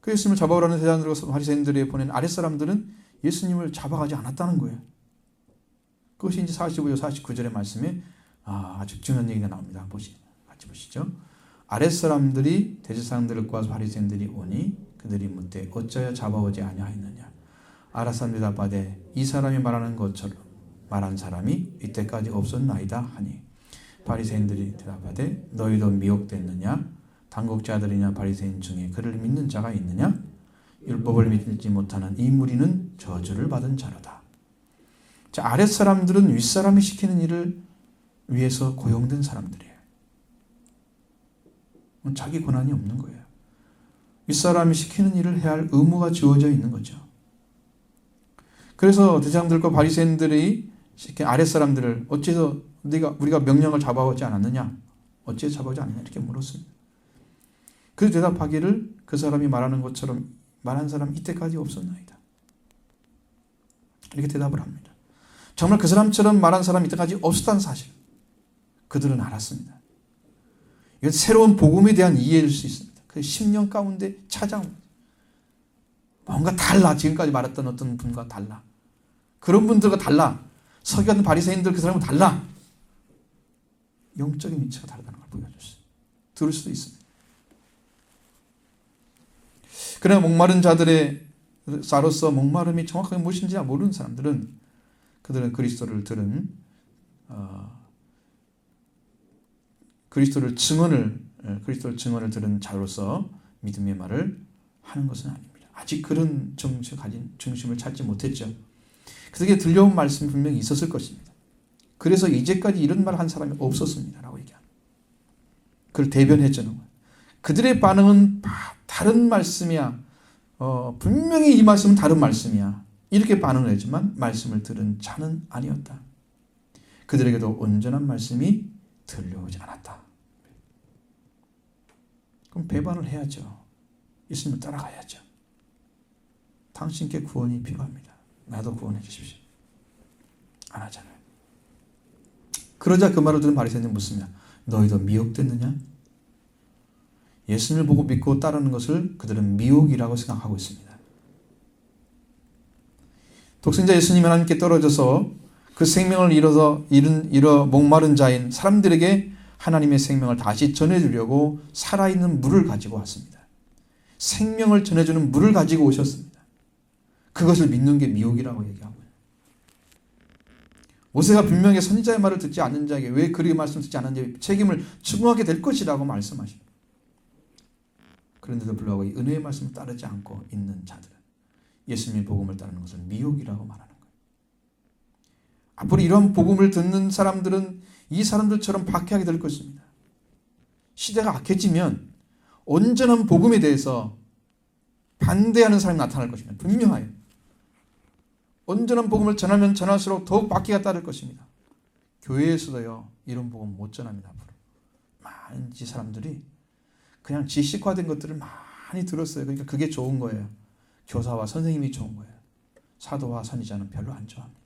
그 예수님을 잡아오라는 대제사장들과 바리새인들이 보낸 아랫사람들은 예수님을 잡아가지 않았다는 거예요. 그것이 이제 45절 49절의 말씀에 아주 중요한 얘기가 나옵니다. 같이 보시죠. 아랫사람들이 대제사장들과 바리새인들이 오니 그들이 묻되 어찌하여 잡아오지 아니하였느냐. 아랫사람들이 답하되 이 사람이 말하는 것처럼 말한 사람이 이때까지 없었나이다 하니 바리새인들이 대답하되 너희도 미혹됐느냐. 당국자들이냐 바리새인 중에 그를 믿는 자가 있느냐. 율법을 믿지 못하는 이 무리는 저주를 받은 자로다. 자, 아랫사람들은 윗사람이 시키는 일을 위해서 고용된 사람들이에요. 자기 권한이 없는 거예요. 윗사람이 시키는 일을 해야 할 의무가 주어져 있는 거죠. 그래서 대제사장들과 바리새인들이 시킨 아랫사람들을 어째서 우리가 명령을 잡아오지 않았느냐? 어째서 잡아오지 않느냐? 이렇게 물었습니다. 그 대답하기를 그 사람이 말하는 것처럼 말한 사람 이때까지 없었나이다. 이렇게 대답을 합니다. 정말 그 사람처럼 말한 사람이 이때까지 없었다는 사실 그들은 알았습니다. 이건 새로운 복음에 대한 이해일 수 있습니다. 그 10년 가운데 찾아온 뭔가 달라. 지금까지 말했던 어떤 분과 달라. 그런 분들과 달라. 서기관 바리새인들 그 사람은 달라. 영적인 위치가 다르다는 걸 보여줬어요. 들을 수도 있습니다. 그러나 목마른 자들의 자로서 목마름이 정확하게 무엇인지 모르는 사람들은 그들은 그리스도를 들은 그리스도를 증언을 들은 자로서 믿음의 말을 하는 것은 아닙니다. 아직 그런 중심을 찾지 못했죠. 그들에게 들려온 말씀이 분명히 있었을 것입니다. 그래서 이제까지 이런 말 한 사람이 없었습니다. 라고 얘기합니다. 그걸 대변해 주는 거예요. 그들의 반응은 다른 말씀이야. 분명히 이 말씀은 다른 말씀이야. 이렇게 반응을 했지만 말씀을 들은 자는 아니었다. 그들에게도 온전한 말씀이 들려오지 않았다. 그럼 배반을 해야죠. 예수님을 따라가야죠. 당신께 구원이 필요합니다. 나도 구원해 주십시오. 안 하잖아요. 그러자 그 말을 들은 바리새인은 묻습니다. 너희도 미혹됐느냐? 예수님을 보고 믿고 따르는 것을 그들은 미혹이라고 생각하고 있습니다. 독생자 예수님이 하나님께 떨어져서 그 생명을 잃어 목마른 자인 사람들에게 하나님의 생명을 다시 전해주려고 살아있는 물을 가지고 왔습니다. 생명을 전해주는 물을 가지고 오셨습니다. 그것을 믿는 게 미혹이라고 얘기하고요. 모세가 분명히 선지자의 말을 듣지 않는 자에게 왜 그의 말씀을 듣지 않았는지 책임을 추궁하게 될 것이라고 말씀하십니다. 그런데도 불구하고 이 은혜의 말씀을 따르지 않고 있는 자들은 예수님의 복음을 따르는 것을 미혹이라고 말하는 거예요. 앞으로 이런 복음을 듣는 사람들은 이 사람들처럼 박해하게 될 것입니다. 시대가 악해지면 온전한 복음에 대해서 반대하는 사람이 나타날 것입니다. 분명해요. 온전한 복음을 전하면 전할수록 더욱 박해가 따를 것입니다. 교회에서도요, 이런 복음 못 전합니다. 앞으로 많은 사람들이 그냥 지식화된 것들을 많이 들었어요. 그러니까 그게 좋은 거예요. 교사와 선생님이 좋은 거예요. 사도와 선지자는 별로 안 좋아합니다.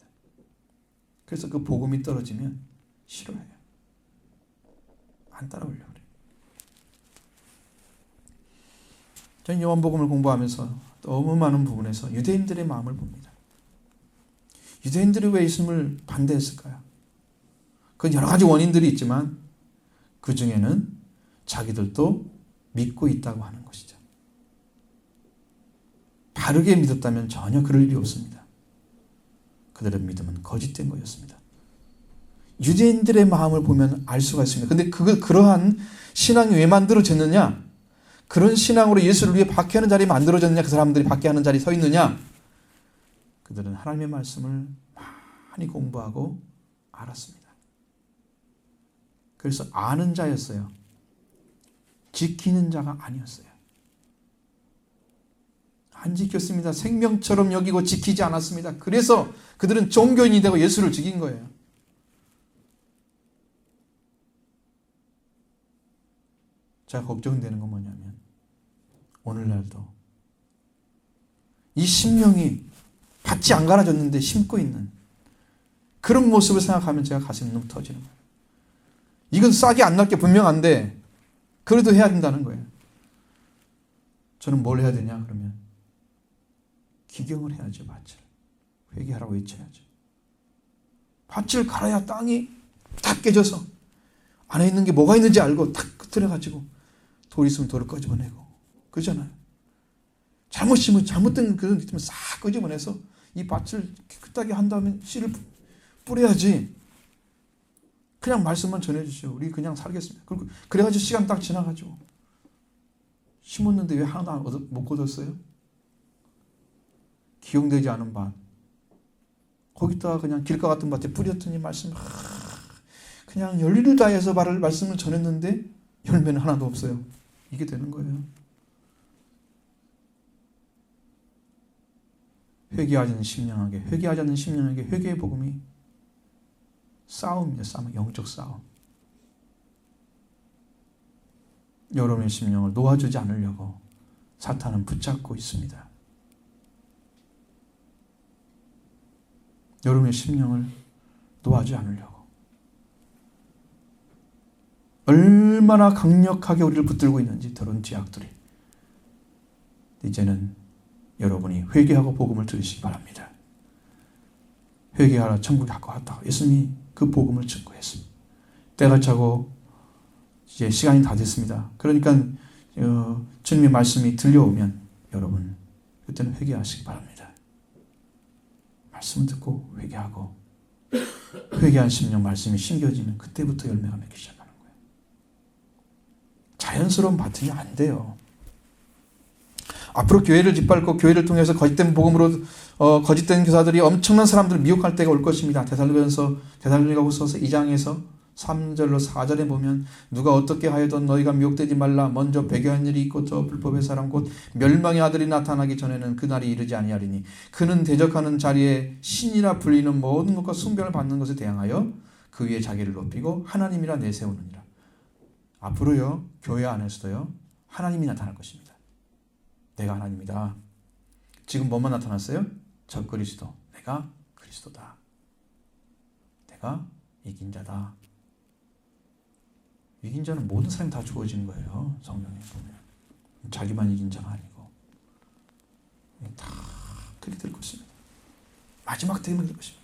그래서 그 복음이 떨어지면 싫어해요. 안 따라오려고 그래요. 저는 요한복음을 공부하면서 너무 많은 부분에서 유대인들의 마음을 봅니다. 유대인들이 왜 예수님을 반대했을까요? 그건 여러 가지 원인들이 있지만 그 중에는 자기들도 믿고 있다고 하는 것이죠. 다르게 믿었다면 전혀 그럴 일이 없습니다. 그들의 믿음은 거짓된 거였습니다. 유대인들의 마음을 보면 알 수가 있습니다. 근데 그러한 신앙이 왜 만들어졌느냐? 그런 신앙으로 예수를 위해 박해하는 자리 만들어졌느냐? 그 사람들이 박해하는 자리에 서 있느냐? 그들은 하나님의 말씀을 많이 공부하고 알았습니다. 그래서 아는 자였어요. 지키는 자가 아니었어요. 안 지켰습니다. 생명처럼 여기고 지키지 않았습니다. 그래서 그들은 종교인이 되고 예수를 죽인 거예요. 제가 걱정되는 건 뭐냐면 오늘날도 이 심령이 밭이 안 갈아졌는데 심고 있는 그런 모습을 생각하면 제가 가슴이 너무 터지는 거예요. 이건 싹이 안 날 게 분명한데 그래도 해야 된다는 거예요. 저는 뭘 해야 되냐 그러면 기경을 해야죠. 밭을 회개하라고 외쳐야죠. 밭을 갈아야 땅이 딱 깨져서 안에 있는 게 뭐가 있는지 알고 탁 끄트려가지고 돌 있으면 돌을 끄집어내고 그러잖아요. 잘못 심으면 잘못된 그런 게 있으면 싹 끄집어내서 이 밭을 깨끗하게 한 다음에 씨를 뿌려야지. 그냥 말씀만 전해주시오. 우리 그냥 살겠습니다. 그래가지고 시간 딱 지나가지고 심었는데 왜 하나 못 거뒀어요? 기용되지 않은 밭. 거기다가 그냥 길가 같은 밭에 뿌렸더니 말씀 그냥 열의를 다해서 말씀을 전했는데 열매는 하나도 없어요. 이게 되는 거예요. 회개하지 않는 심령에게 회개의 복음이 싸움이에요. 싸움, 영적 싸움. 여러분의 심령을 놓아주지 않으려고 사탄은 붙잡고 있습니다. 여러분의 심령을 놓아주지 않으려고 얼마나 강력하게 우리를 붙들고 있는지 더러운 죄악들이. 이제는 여러분이 회개하고 복음을 들으시기 바랍니다. 회개하라 천국에 가까웠다. 예수님이 그 복음을 증거했습니다. 때가 차고 이제 시간이 다 됐습니다. 그러니까 주님의 말씀이 들려오면 여러분 그때는 회개하시기 바랍니다. 말씀을 듣고 회개하고 회개한 심령 말씀이 심겨지면 그때부터 열매가 맺기 시작하는 거예요. 자연스러운 밭이 안 돼요. 앞으로 교회를 짓밟고 교회를 통해서 거짓된 복음으로 거짓된 교사들이 엄청난 사람들을 미혹할 때가 올 것입니다. 데살로니가후서 2장에서 3절로 4절에 보면 누가 어떻게 하여든 너희가 미혹되지 말라. 먼저 배교한 일이 있고 저 불법의 사람 곧 멸망의 아들이 나타나기 전에는 그날이 이르지 아니하리니 그는 대적하는 자리에 신이라 불리는 모든 것과 숭배를 받는 것에 대항하여 그 위에 자기를 높이고 하나님이라 내세우느니라. 앞으로요 교회 안에서도요 하나님이 나타날 것입니다. 내가 하나님이다. 지금 뭐만 나타났어요? 저 그리스도. 내가 그리스도다. 내가 이긴 자다. 이긴 자는 모든 사람이 다 주어지는 거예요. 성경에 보면. 자기만 이긴 자가 아니고. 다 그렇게 될 것입니다. 마지막 때문에 될 것입니다.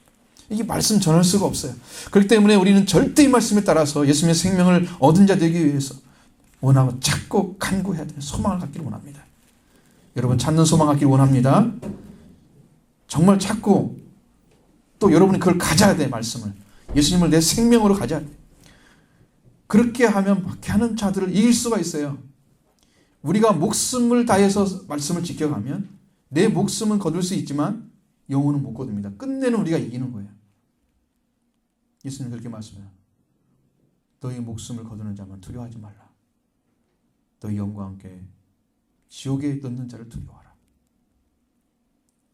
이게 말씀 전할 수가 없어요. 그렇기 때문에 우리는 절대 이 말씀에 따라서 예수님의 생명을 얻은 자 되기 위해서 원하고 찾고 간구해야 되는 소망을 갖기를 원합니다. 여러분 찾는 소망 갖기를 원합니다. 정말 찾고 또 여러분이 그걸 가져야 돼. 말씀을. 예수님을 내 생명으로 가져야 돼. 그렇게 하면 박해하는 자들을 이길 수가 있어요. 우리가 목숨을 다해서 말씀을 지켜가면 내 목숨은 거둘 수 있지만 영혼은 못 거둡니다. 끝내는 우리가 이기는 거예요. 예수님 그렇게 말씀해요. 너희 목숨을 거두는 자만 두려워하지 말라. 너희 영과 함께 지옥에 넣는 자를 두려워하라.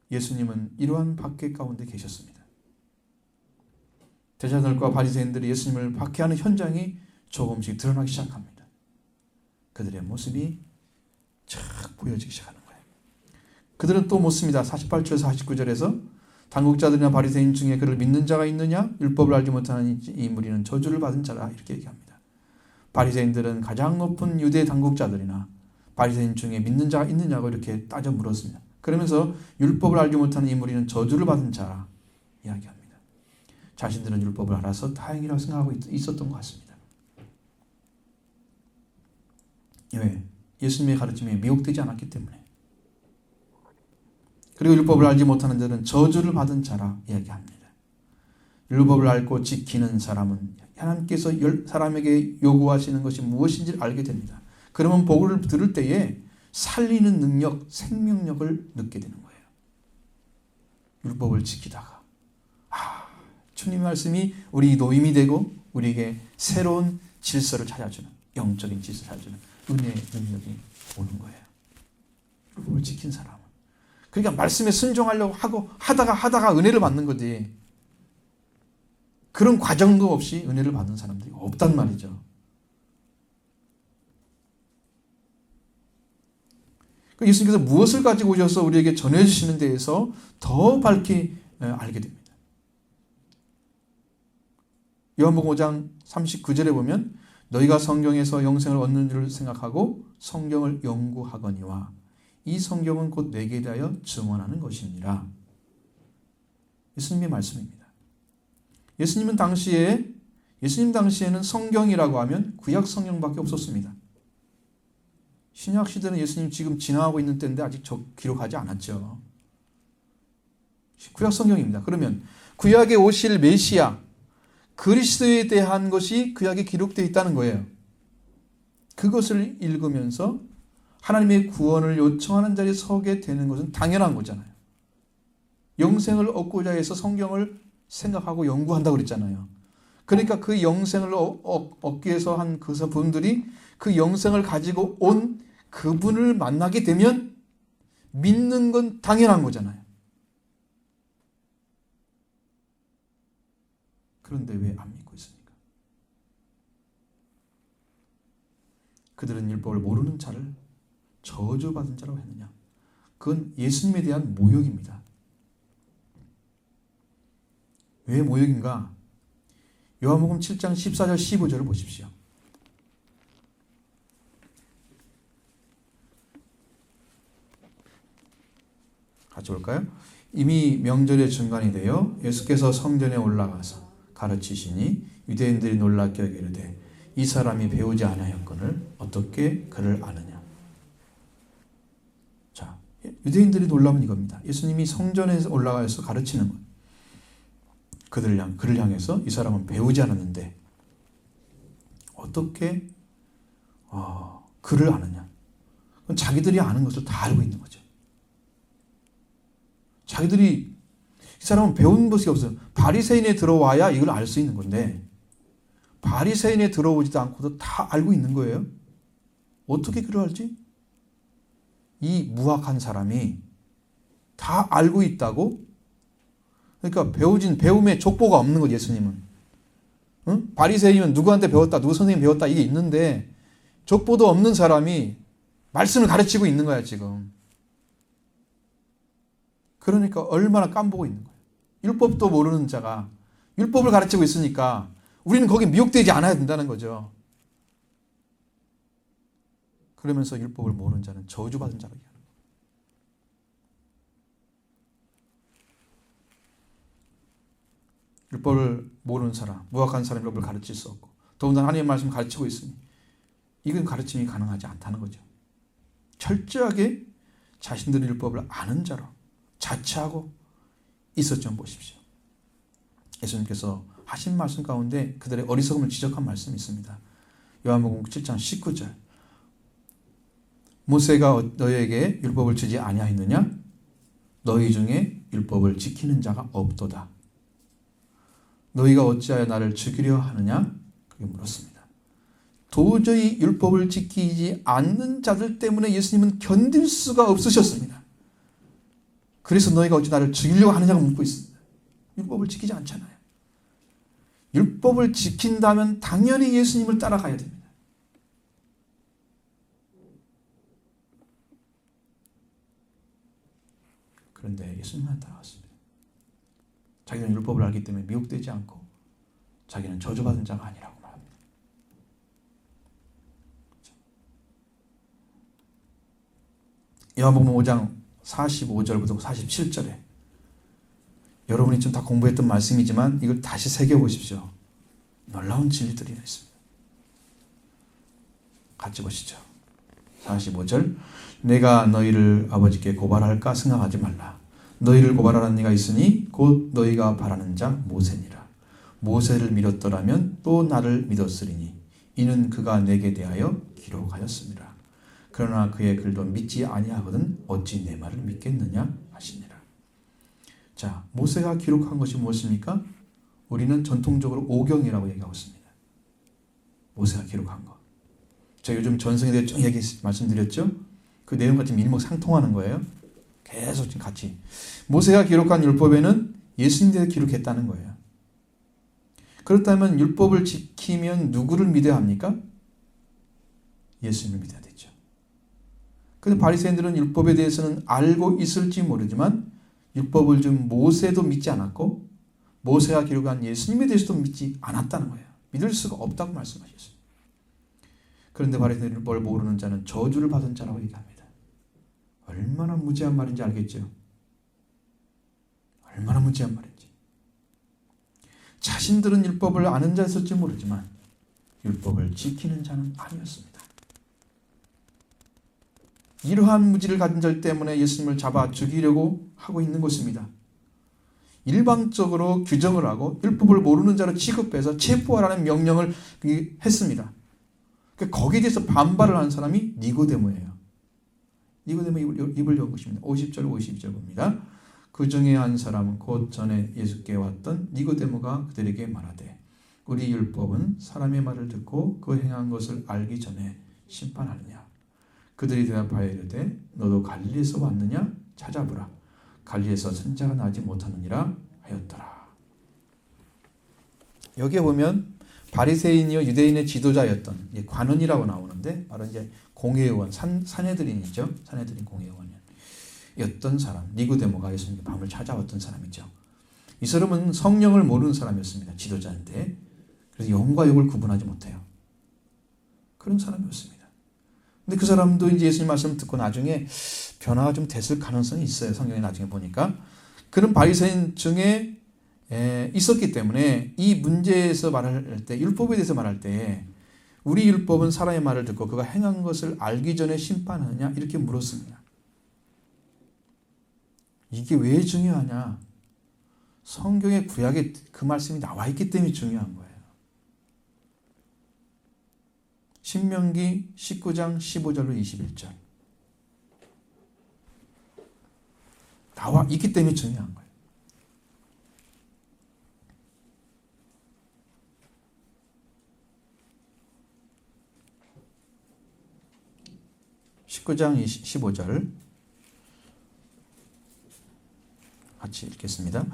예수님은 이러한 박해 가운데 계셨습니다. 대제사장들과 바리새인들이 예수님을 박해하는 현장이 조금씩 드러나기 시작합니다. 그들의 모습이 쫙 보여지기 시작하는 거예요. 그들은 또 묻습니다. 48절에서 49절에서 당국자들이나 바리새인 중에 그를 믿는 자가 있느냐? 율법을 알지 못하는 이 무리는 저주를 받은 자라. 이렇게 얘기합니다. 바리새인들은 가장 높은 유대 당국자들이나 바리새인 중에 믿는 자가 있느냐고 이렇게 따져 물었습니다. 그러면서 율법을 알지 못하는 이 무리는 저주를 받은 자라 이야기합니다. 자신들은 율법을 알아서 다행이라고 생각하고 있었던 것 같습니다. 왜? 예수님의 가르침에 미혹되지 않았기 때문에. 그리고 율법을 알지 못하는 자는 저주를 받은 자라 이야기합니다. 율법을 알고 지키는 사람은 하나님께서 사람에게 요구하시는 것이 무엇인지를 알게 됩니다. 그러면 복을 들을 때에 살리는 능력, 생명력을 느끼게 되는 거예요. 율법을 지키다가 주님의 말씀이 우리 노임이 되고 우리에게 새로운 질서를 찾아주는, 영적인 질서를 찾아주는 은혜의 능력이 오는 거예요. 율법을 지킨 사람은. 그러니까 말씀에 순종하려고 하고 하다가 은혜를 받는 거지, 그런 과정도 없이 은혜를 받는 사람들이 없단 말이죠. 예수님께서 무엇을 가지고 오셔서 우리에게 전해주시는 데에서 더 밝히 알게 됩니다. 요한복음 5장 39절에 보면 너희가 성경에서 영생을 얻는 줄 생각하고 성경을 연구하거니와 이 성경은 곧 내게 대하여 증언하는 것이니라. 예수님의 말씀입니다. 예수님 당시에는 성경이라고 하면 구약 성경밖에 없었습니다. 신약 시대는 예수님 지금 지나가고 있는 때인데 아직 기록하지 않았죠. 구약 성경입니다. 그러면 구약에 오실 메시아 그리스도에 대한 것이 구약에 기록되어 있다는 거예요. 그것을 읽으면서 하나님의 구원을 요청하는 자리에 서게 되는 것은 당연한 거잖아요. 영생을 얻고자 해서 성경을 생각하고 연구한다고 그랬잖아요. 그러니까 그 영생을 얻기 위해서 한 그 분들이 그 영생을 가지고 온 그분을 만나게 되면 믿는 건 당연한 거잖아요. 그런데 왜 안 믿고 있습니까? 그들은 율법을 모르는 자를 저주받은 자라고 했느냐? 그건 예수님에 대한 모욕입니다. 왜 모욕인가? 요한복음 7장 14절 15절을 보십시오. 같이 볼까요? 이미 명절의 중간이 되어 예수께서 성전에 올라가서 가르치시니 유대인들이 놀랍게 여기르되 이 사람이 배우지 아니하였거늘 어떻게 그를 아느냐. 자, 유대인들이 놀라면 이겁니다. 예수님이 성전에 올라가서 가르치는 것. 그를 향해서 이 사람은 배우지 않았는데 어떻게 그를 아느냐. 그건 자기들이 아는 것을 다 알고 있는 거죠. 자기들이 이 사람은 배운 것이 없어요. 바리새인에 들어와야 이걸 알 수 있는 건데 바리새인에 들어오지도 않고도 다 알고 있는 거예요. 어떻게 그를 알지? 이 무학한 사람이 다 알고 있다고? 그러니까 배움에 족보가 없는 거죠. 예수님은. 응? 바리새인이면 누구한테 배웠다, 누구 선생님 배웠다 이게 있는데 족보도 없는 사람이 말씀을 가르치고 있는 거야 지금. 그러니까 얼마나 깜보고 있는 거예요. 율법도 모르는 자가 율법을 가르치고 있으니까 우리는 거기 미혹되지 않아야 된다는 거죠. 그러면서 율법을 모르는 자는 저주받은 자로 얘기하는 거예요. 율법을 모르는 사람, 무학한 사람 율법을 가르칠 수 없고 더군다나 하나님의 말씀을 가르치고 있으니 이건 가르침이 가능하지 않다는 거죠. 철저하게 자신들의 율법을 아는 자로 자처하고 있었죠. 좀 보십시오. 예수님께서 하신 말씀 가운데 그들의 어리석음을 지적한 말씀이 있습니다. 요한복음 7장 19절 모세가 너희에게 율법을 주지 아니하였느냐? 너희 중에 율법을 지키는 자가 없도다. 너희가 어찌하여 나를 죽이려 하느냐? 그렇게 물었습니다. 도저히 율법을 지키지 않는 자들 때문에 예수님은 견딜 수가 없으셨습니다. 그래서 너희가 어찌 나를 죽이려고 하느냐고 묻고 있습니다. 율법을 지키지 않잖아요. 율법을 지킨다면 당연히 예수님을 따라가야 됩니다. 그런데 예수님만 따라갔습니다. 자기는 율법을 알기 때문에 미혹되지 않고 자기는 저주받은 자가 아니라고 말합니다. 요한복음 5장 45절부터 47절에 여러분이 좀 다 공부했던 말씀이지만 이걸 다시 새겨보십시오. 놀라운 진리들이 있습니다. 같이 보시죠. 45절 내가 너희를 아버지께 고발할까 생각하지 말라. 너희를 고발하는 이가 있으니 곧 너희가 바라는 자 모세니라. 모세를 믿었더라면 또 나를 믿었으리니 이는 그가 내게 대하여 기록하였습니다. 그러나 그의 글도 믿지 아니하거든 어찌 내 말을 믿겠느냐 하시니라. 자, 모세가 기록한 것이 무엇입니까? 우리는 전통적으로 오경이라고 얘기하고 있습니다. 모세가 기록한 거. 제가 요즘 전성에 대해 쭉 말씀드렸죠? 그 내용과 지금 일맥상통하는 거예요. 계속 지금 같이. 모세가 기록한 율법에는 예수님에 대해 기록했다는 거예요. 그렇다면 율법을 지키면 누구를 믿어야 합니까? 예수님을 믿어야 되죠. 그런데 바리새인들은 율법에 대해서는 알고 있을지 모르지만 율법을 좀 모세도 믿지 않았고 모세가 기록한 예수님에 대해서도 믿지 않았다는 거예요. 믿을 수가 없다고 말씀하셨어요. 그런데 바리새인들은 뭘 모르는 자는 저주를 받은 자라고 얘기합니다. 얼마나 무지한 말인지 알겠죠? 얼마나 무지한 말인지. 자신들은 율법을 아는 자였을지 모르지만 율법을 지키는 자는 아니었습니다. 이러한 무지를 가진 자 때문에 예수님을 잡아 죽이려고 하고 있는 것입니다. 일방적으로 규정을 하고 율법을 모르는 자로 취급해서 체포하라는 명령을 했습니다. 거기에 대해서 반발을 하는 사람이 니고데모예요. 니고데모 입을 연 것입니다. 50절 52절 봅니다. 그 중에 한 사람은 곧 전에 예수께 왔던 니고데모가 그들에게 말하되 우리 율법은 사람의 말을 듣고 그 행한 것을 알기 전에 심판하느냐. 그들이 대답하여 이르되 너도 갈릴리에서 왔느냐 찾아보라. 갈릴리에서 선자가 나지 못하느니라 하였더라. 여기에 보면 바리새인이요 유대인의 지도자였던 관원이라고 나오는데 바로 이제 공회의원 산헤드린이죠. 산헤드린 공회의원이었던 사람 니고데모가 예수님께 밤을 찾아왔던 사람이죠. 이 사람은 성령을 모르는 사람이었습니다. 지도자인데 그래서 영과 욕을 구분하지 못해요. 그런 사람이었습니다. 근데 그 사람도 이제 예수님 말씀을 듣고 나중에 변화가 좀 됐을 가능성이 있어요. 성경에 나중에 보니까. 그런 바리새인 중에 있었기 때문에 이 문제에서 말할 때 율법에 대해서 말할 때 우리 율법은 사람의 말을 듣고 그가 행한 것을 알기 전에 심판하느냐 이렇게 물었습니다. 이게 왜 중요하냐? 성경의 구약에 그 말씀이 나와 있기 때문에 중요한 거예요. 신명기 19장 15절로 21절 나와 있기 때문에 중요한 거예요. (19장 15절) 같이 읽겠습니다.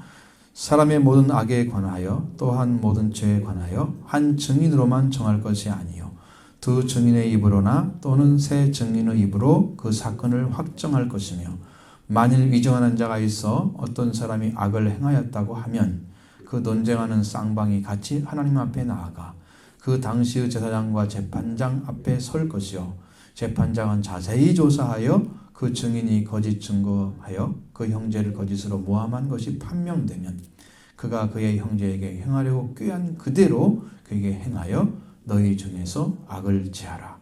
사람의 모든 악에 관하여 또한 모든 죄에 관하여 한 증인으로만 정할 것이 아니요 두 증인의 입으로나 또는 세 증인의 입으로 그 사건을 확정할 것이며 만일 위정하는 자가 있어 어떤 사람이 악을 행하였다고 하면 그 논쟁하는 쌍방이 같이 하나님 앞에 나아가 그 당시의 제사장과 재판장 앞에 설 것이요 재판장은 자세히 조사하여 그 증인이 거짓 증거하여 그 형제를 거짓으로 모함한 것이 판명되면 그가 그의 형제에게 행하려고 꾀한 그대로 그에게 행하여 너희 중에서 악을 제하라.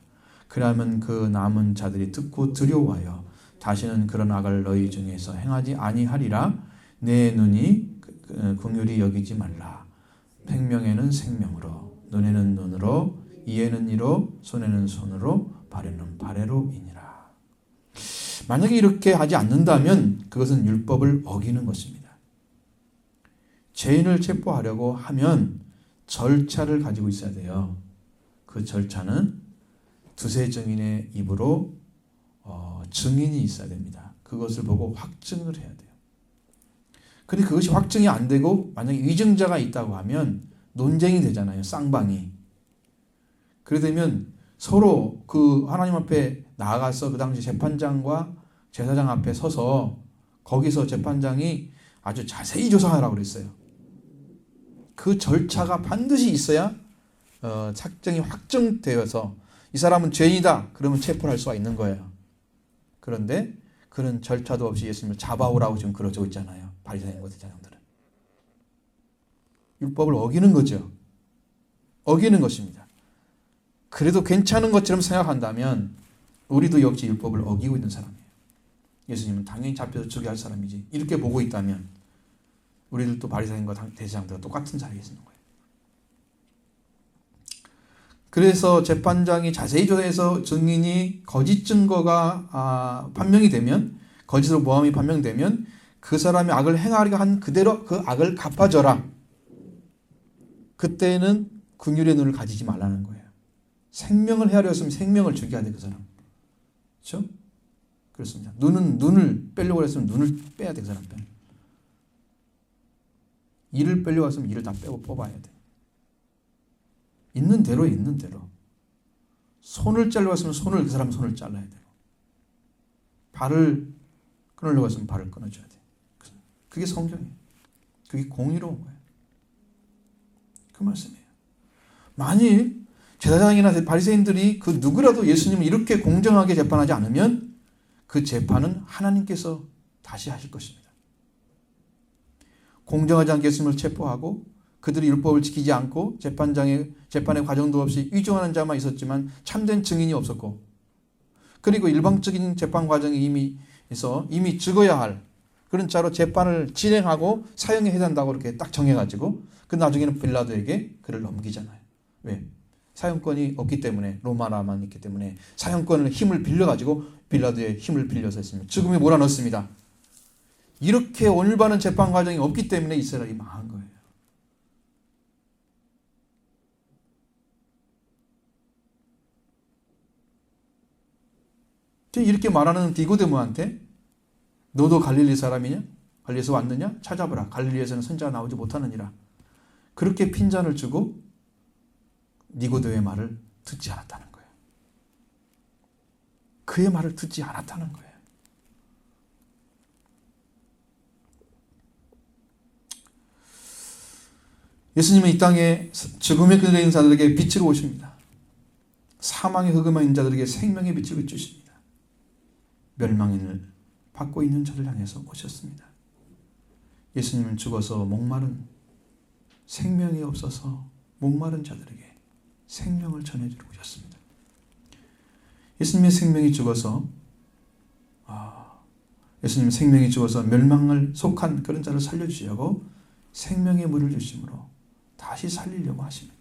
그러면 그 남은 자들이 듣고 두려워하여 다시는 그런 악을 너희 중에서 행하지 아니하리라. 내 눈이 긍휼히 여기지 말라. 생명에는 생명으로, 눈에는 눈으로, 이에는 이로, 손에는 손으로, 발에는 발에로 이니라. 만약에 이렇게 하지 않는다면 그것은 율법을 어기는 것입니다. 죄인을 체포하려고 하면 절차를 가지고 있어야 돼요. 그 절차는 두세 증인의 입으로 증인이 있어야 됩니다. 그것을 보고 확증을 해야 돼요. 그런데 그것이 확증이 안 되고 만약에 위증자가 있다고 하면 논쟁이 되잖아요. 쌍방이. 그래 되면 서로 그 하나님 앞에 나아가서 그 당시 재판장과 제사장 앞에 서서 거기서 재판장이 아주 자세히 조사하라고 그랬어요. 그 절차가 반드시 있어야 착정이 확정되어서 이 사람은 죄인이다 그러면 체포를 할 수가 있는 거예요. 그런데 그런 절차도 없이 예수님을 잡아오라고 지금 그러고 있잖아요. 바리새인과 제사장들은. 율법을 어기는 거죠. 어기는 것입니다. 그래도 괜찮은 것처럼 생각한다면 우리도 역시 율법을 어기고 있는 사람이에요. 예수님은 당연히 잡혀서 죽여야 할 사람이지. 이렇게 보고 있다면 우리들도 바리새인과 대제사장들과 똑같은 자리에 있는 거예요. 그래서 재판장이 자세히 조사해서 증인이 거짓 증거가 판명이 되면, 거짓으로 모함이 판명되면 그 사람이 악을 행하리가 한 그대로 그 악을 갚아줘라. 그때는 긍휼의 눈을 가지지 말라는 거예요. 생명을 헤아려 했으면 생명을 죽여야 돼, 그 사람. 그렇죠? 그렇습니다. 눈을 빼려고 했으면 눈을 빼야 돼, 그 사람. 이를 빼려고 했으면 이를 다 빼고 뽑아야 돼. 있는 대로 있는 대로. 손을 자르려고 했으면 그 사람 손을 잘라야 되고, 발을 끊으려고 했으면 발을 끊어줘야 돼. 그게 성경이에요. 그게 공의로운 거예요. 그 말씀이에요. 만일 제사장이나 바리새인들이 그 누구라도 예수님을 이렇게 공정하게 재판하지 않으면 그 재판은 하나님께서 다시 하실 것입니다. 공정하지 않게 예수님을 체포하고 그들이 율법을 지키지 않고 재판의 과정도 없이 위조하는 자만 있었지만 참된 증인이 없었고, 그리고 일방적인 재판 과정이 이미 죽어야 할 그런 자로 재판을 진행하고 사형에 해단다고 이렇게 딱 정해가지고 그 나중에는 빌라도에게 그를 넘기잖아요. 왜? 사형권이 없기 때문에, 로마나만 있기 때문에 사형권을 힘을 빌려가지고 빌라도의 힘을 빌려서 했습니다. 죽음에 몰아넣습니다. 이렇게 올바른 재판 과정이 없기 때문에 이스라엘이 망한 거예요. 이렇게 말하는 니고데모한테 너도 갈릴리 사람이냐? 갈릴리에서 왔느냐? 찾아보라. 갈릴리에서는 선지자가 나오지 못하느니라. 그렇게 핀잔을 주고 니고데모의 말을 듣지 않았다는 거예요. 그의 말을 듣지 않았다는 거예요. 예수님은 이 땅에 죽음의 그늘에 있는 자들에게 빛으로 오십니다. 사망의 흑암에 있는 자들에게 생명의 빛을 비추십니다. 멸망을 받고 있는 자를 향해서 오셨습니다. 예수님은 죽어서 목마른, 생명이 없어서 목마른 자들에게 생명을 전해주러 오셨습니다. 예수님의 생명이 죽어서 멸망을 속한 그런 자를 살려주시려고 생명의 물을 주심으로 다시 살리려고 하십니다.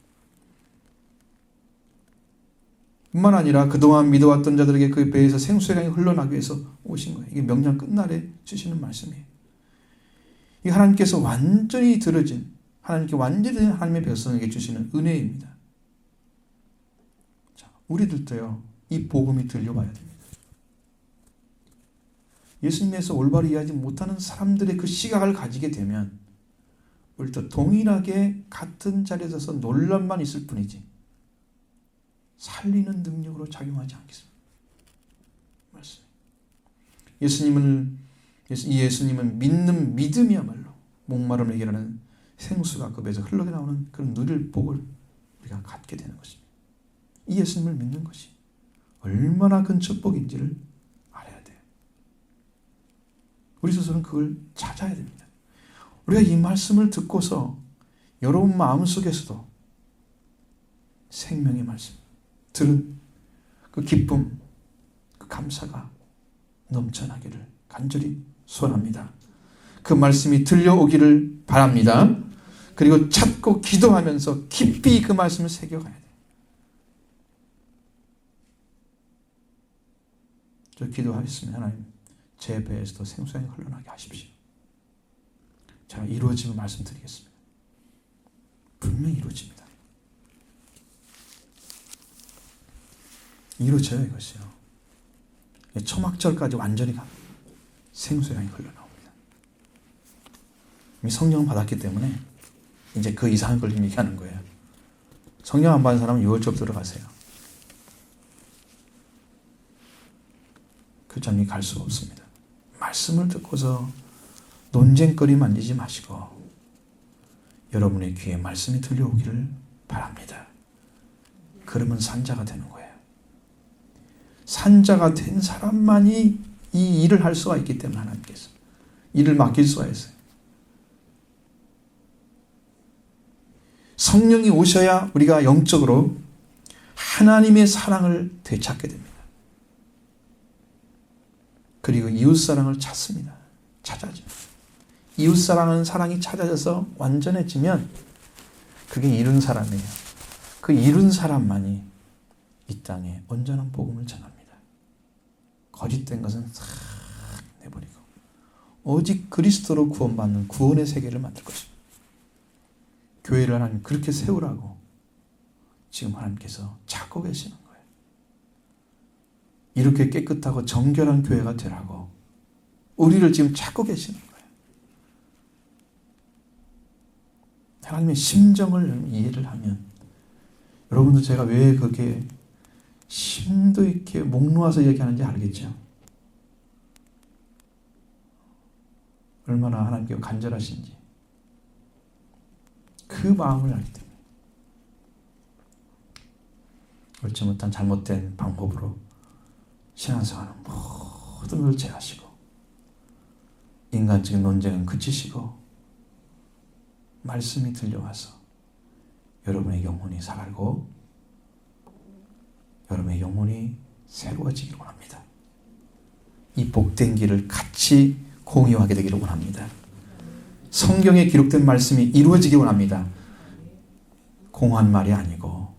뿐만 아니라 그동안 믿어왔던 자들에게 그 배에서 생수의 강이 흘러나기 위해서 오신 거예요. 이게 명령 끝날에 주시는 말씀이에요. 이 하나님께서 완전히 들어진, 하나님께 완전히 된 하나님의 백성에게 주시는 은혜입니다. 자, 우리들도요, 이 복음이 들려와야 됩니다. 예수님에서 올바로 이해하지 못하는 사람들의 그 시각을 가지게 되면 우리도 동일하게 같은 자리에 서서 논란만 있을 뿐이지 살리는 능력으로 작용하지 않겠습니다. 말씀. 예수님은 믿는 믿음이야말로 목마름을 해결하는 생수가 그 배에서 흘러게 나오는 그런 누릴 복을 우리가 갖게 되는 것입니다. 이 예수님을 믿는 것이 얼마나 큰 축복인지를 알아야 돼요. 우리 스스로는 그걸 찾아야 됩니다. 우리가 이 말씀을 듣고서 여러분 마음속에서도 생명의 말씀, 들은 그 기쁨, 그 감사가 넘쳐나기를 간절히 소원합니다. 그 말씀이 들려오기를 바랍니다. 그리고 찾고 기도하면서 깊이 그 말씀을 새겨가야 돼요. 저 기도하겠습니다. 하나님, 제 배에서도 생수강이 흘러나게 하십시오. 자, 이루어지면 말씀드리겠습니다. 분명히 이루어집니다. 이루어져요, 이것이요. 초막절까지 완전히 갑니다. 생수강이 흘러나옵니다. 이미 성령을 받았기 때문에 이제 그 이상한 걸 얘기하는 거예요. 성령 안 받은 사람은 6월절 들어가세요. 그 점이 갈 수가 없습니다. 말씀을 듣고서 논쟁거리 만지지 마시고 여러분의 귀에 말씀이 들려오기를 바랍니다. 그러면 산자가 되는 거예요. 산자가 된 사람만이 이 일을 할 수가 있기 때문에 하나님께서 일을 맡길 수가 있어요. 성령이 오셔야 우리가 영적으로 하나님의 사랑을 되찾게 됩니다. 그리고 이웃사랑을 찾습니다. 찾아져. 이웃사랑하는 사랑이 찾아져서 완전해지면 그게 이룬 사람이에요. 그 이룬 사람만이 이 땅에 온전한 복음을 전합니다. 거짓된 것은 싹 내버리고 오직 그리스도로 구원받는 구원의 세계를 만들 것입니다. 교회를 하나님 그렇게 세우라고 지금 하나님께서 찾고 계시는 거예요. 이렇게 깨끗하고 정결한 교회가 되라고 우리를 지금 찾고 계시는 거예요. 하나님의 심정을 이해를 하면 여러분도 제가 왜 그렇게 심도 있게 목 놓아서 얘기하는지 알겠죠? 얼마나 하나님께 간절하신지 그 마음을 알기 때문에 옳지 못한 잘못된 방법으로 신앙생활은 모든 걸 제하시고 인간적인 논쟁은 그치시고 말씀이 들려와서 여러분의 영혼이 살고 여러분의 영혼이 새로워지기를 원합니다. 이 복된 길을 같이 공유하게 되기를 원합니다. 성경에 기록된 말씀이 이루어지기 원합니다. 공허한 말이 아니고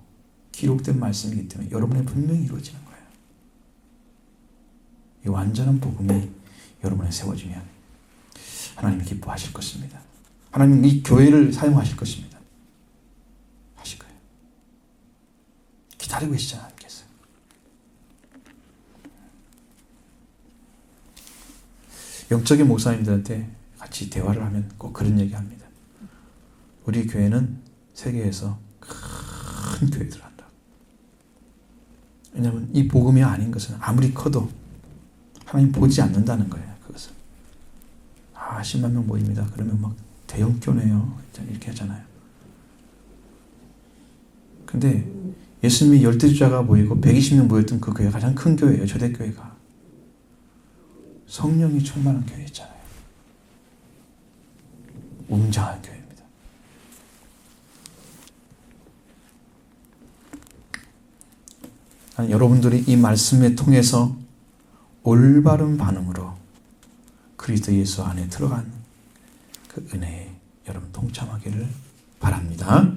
기록된 말씀이기 때문에 여러분의 분명히 이루어지는 거예요. 이 완전한 복음이 여러분에 세워지면 하나님이 기뻐하실 것입니다. 하나님은 이 교회를 사용하실 것입니다. 하실 거예요. 기다리고 계시잖아요. 하나님께서. 영적인 목사님들한테 같이 대화를 하면 꼭 그런 얘기 합니다. 우리 교회는 세계에서 큰 교회들 한다. 왜냐하면 이 복음이 아닌 것은 아무리 커도 하나님 보지 않는다는 거예요. 그것을. 10만 명 모입니다. 그러면 막 대형 교회네요. 이렇게 하잖아요. 근데 예수님이 열대주자가 모이고 120명 모였던 그 교회가 가장 큰 교회예요. 초대교회가. 성령이 충만한 교회였잖아요. 웅장한 교회입니다. 여러분들이 이 말씀에 통해서 올바른 반응으로 그리스도 예수 안에 들어간 그 은혜에 여러분 동참하기를 바랍니다.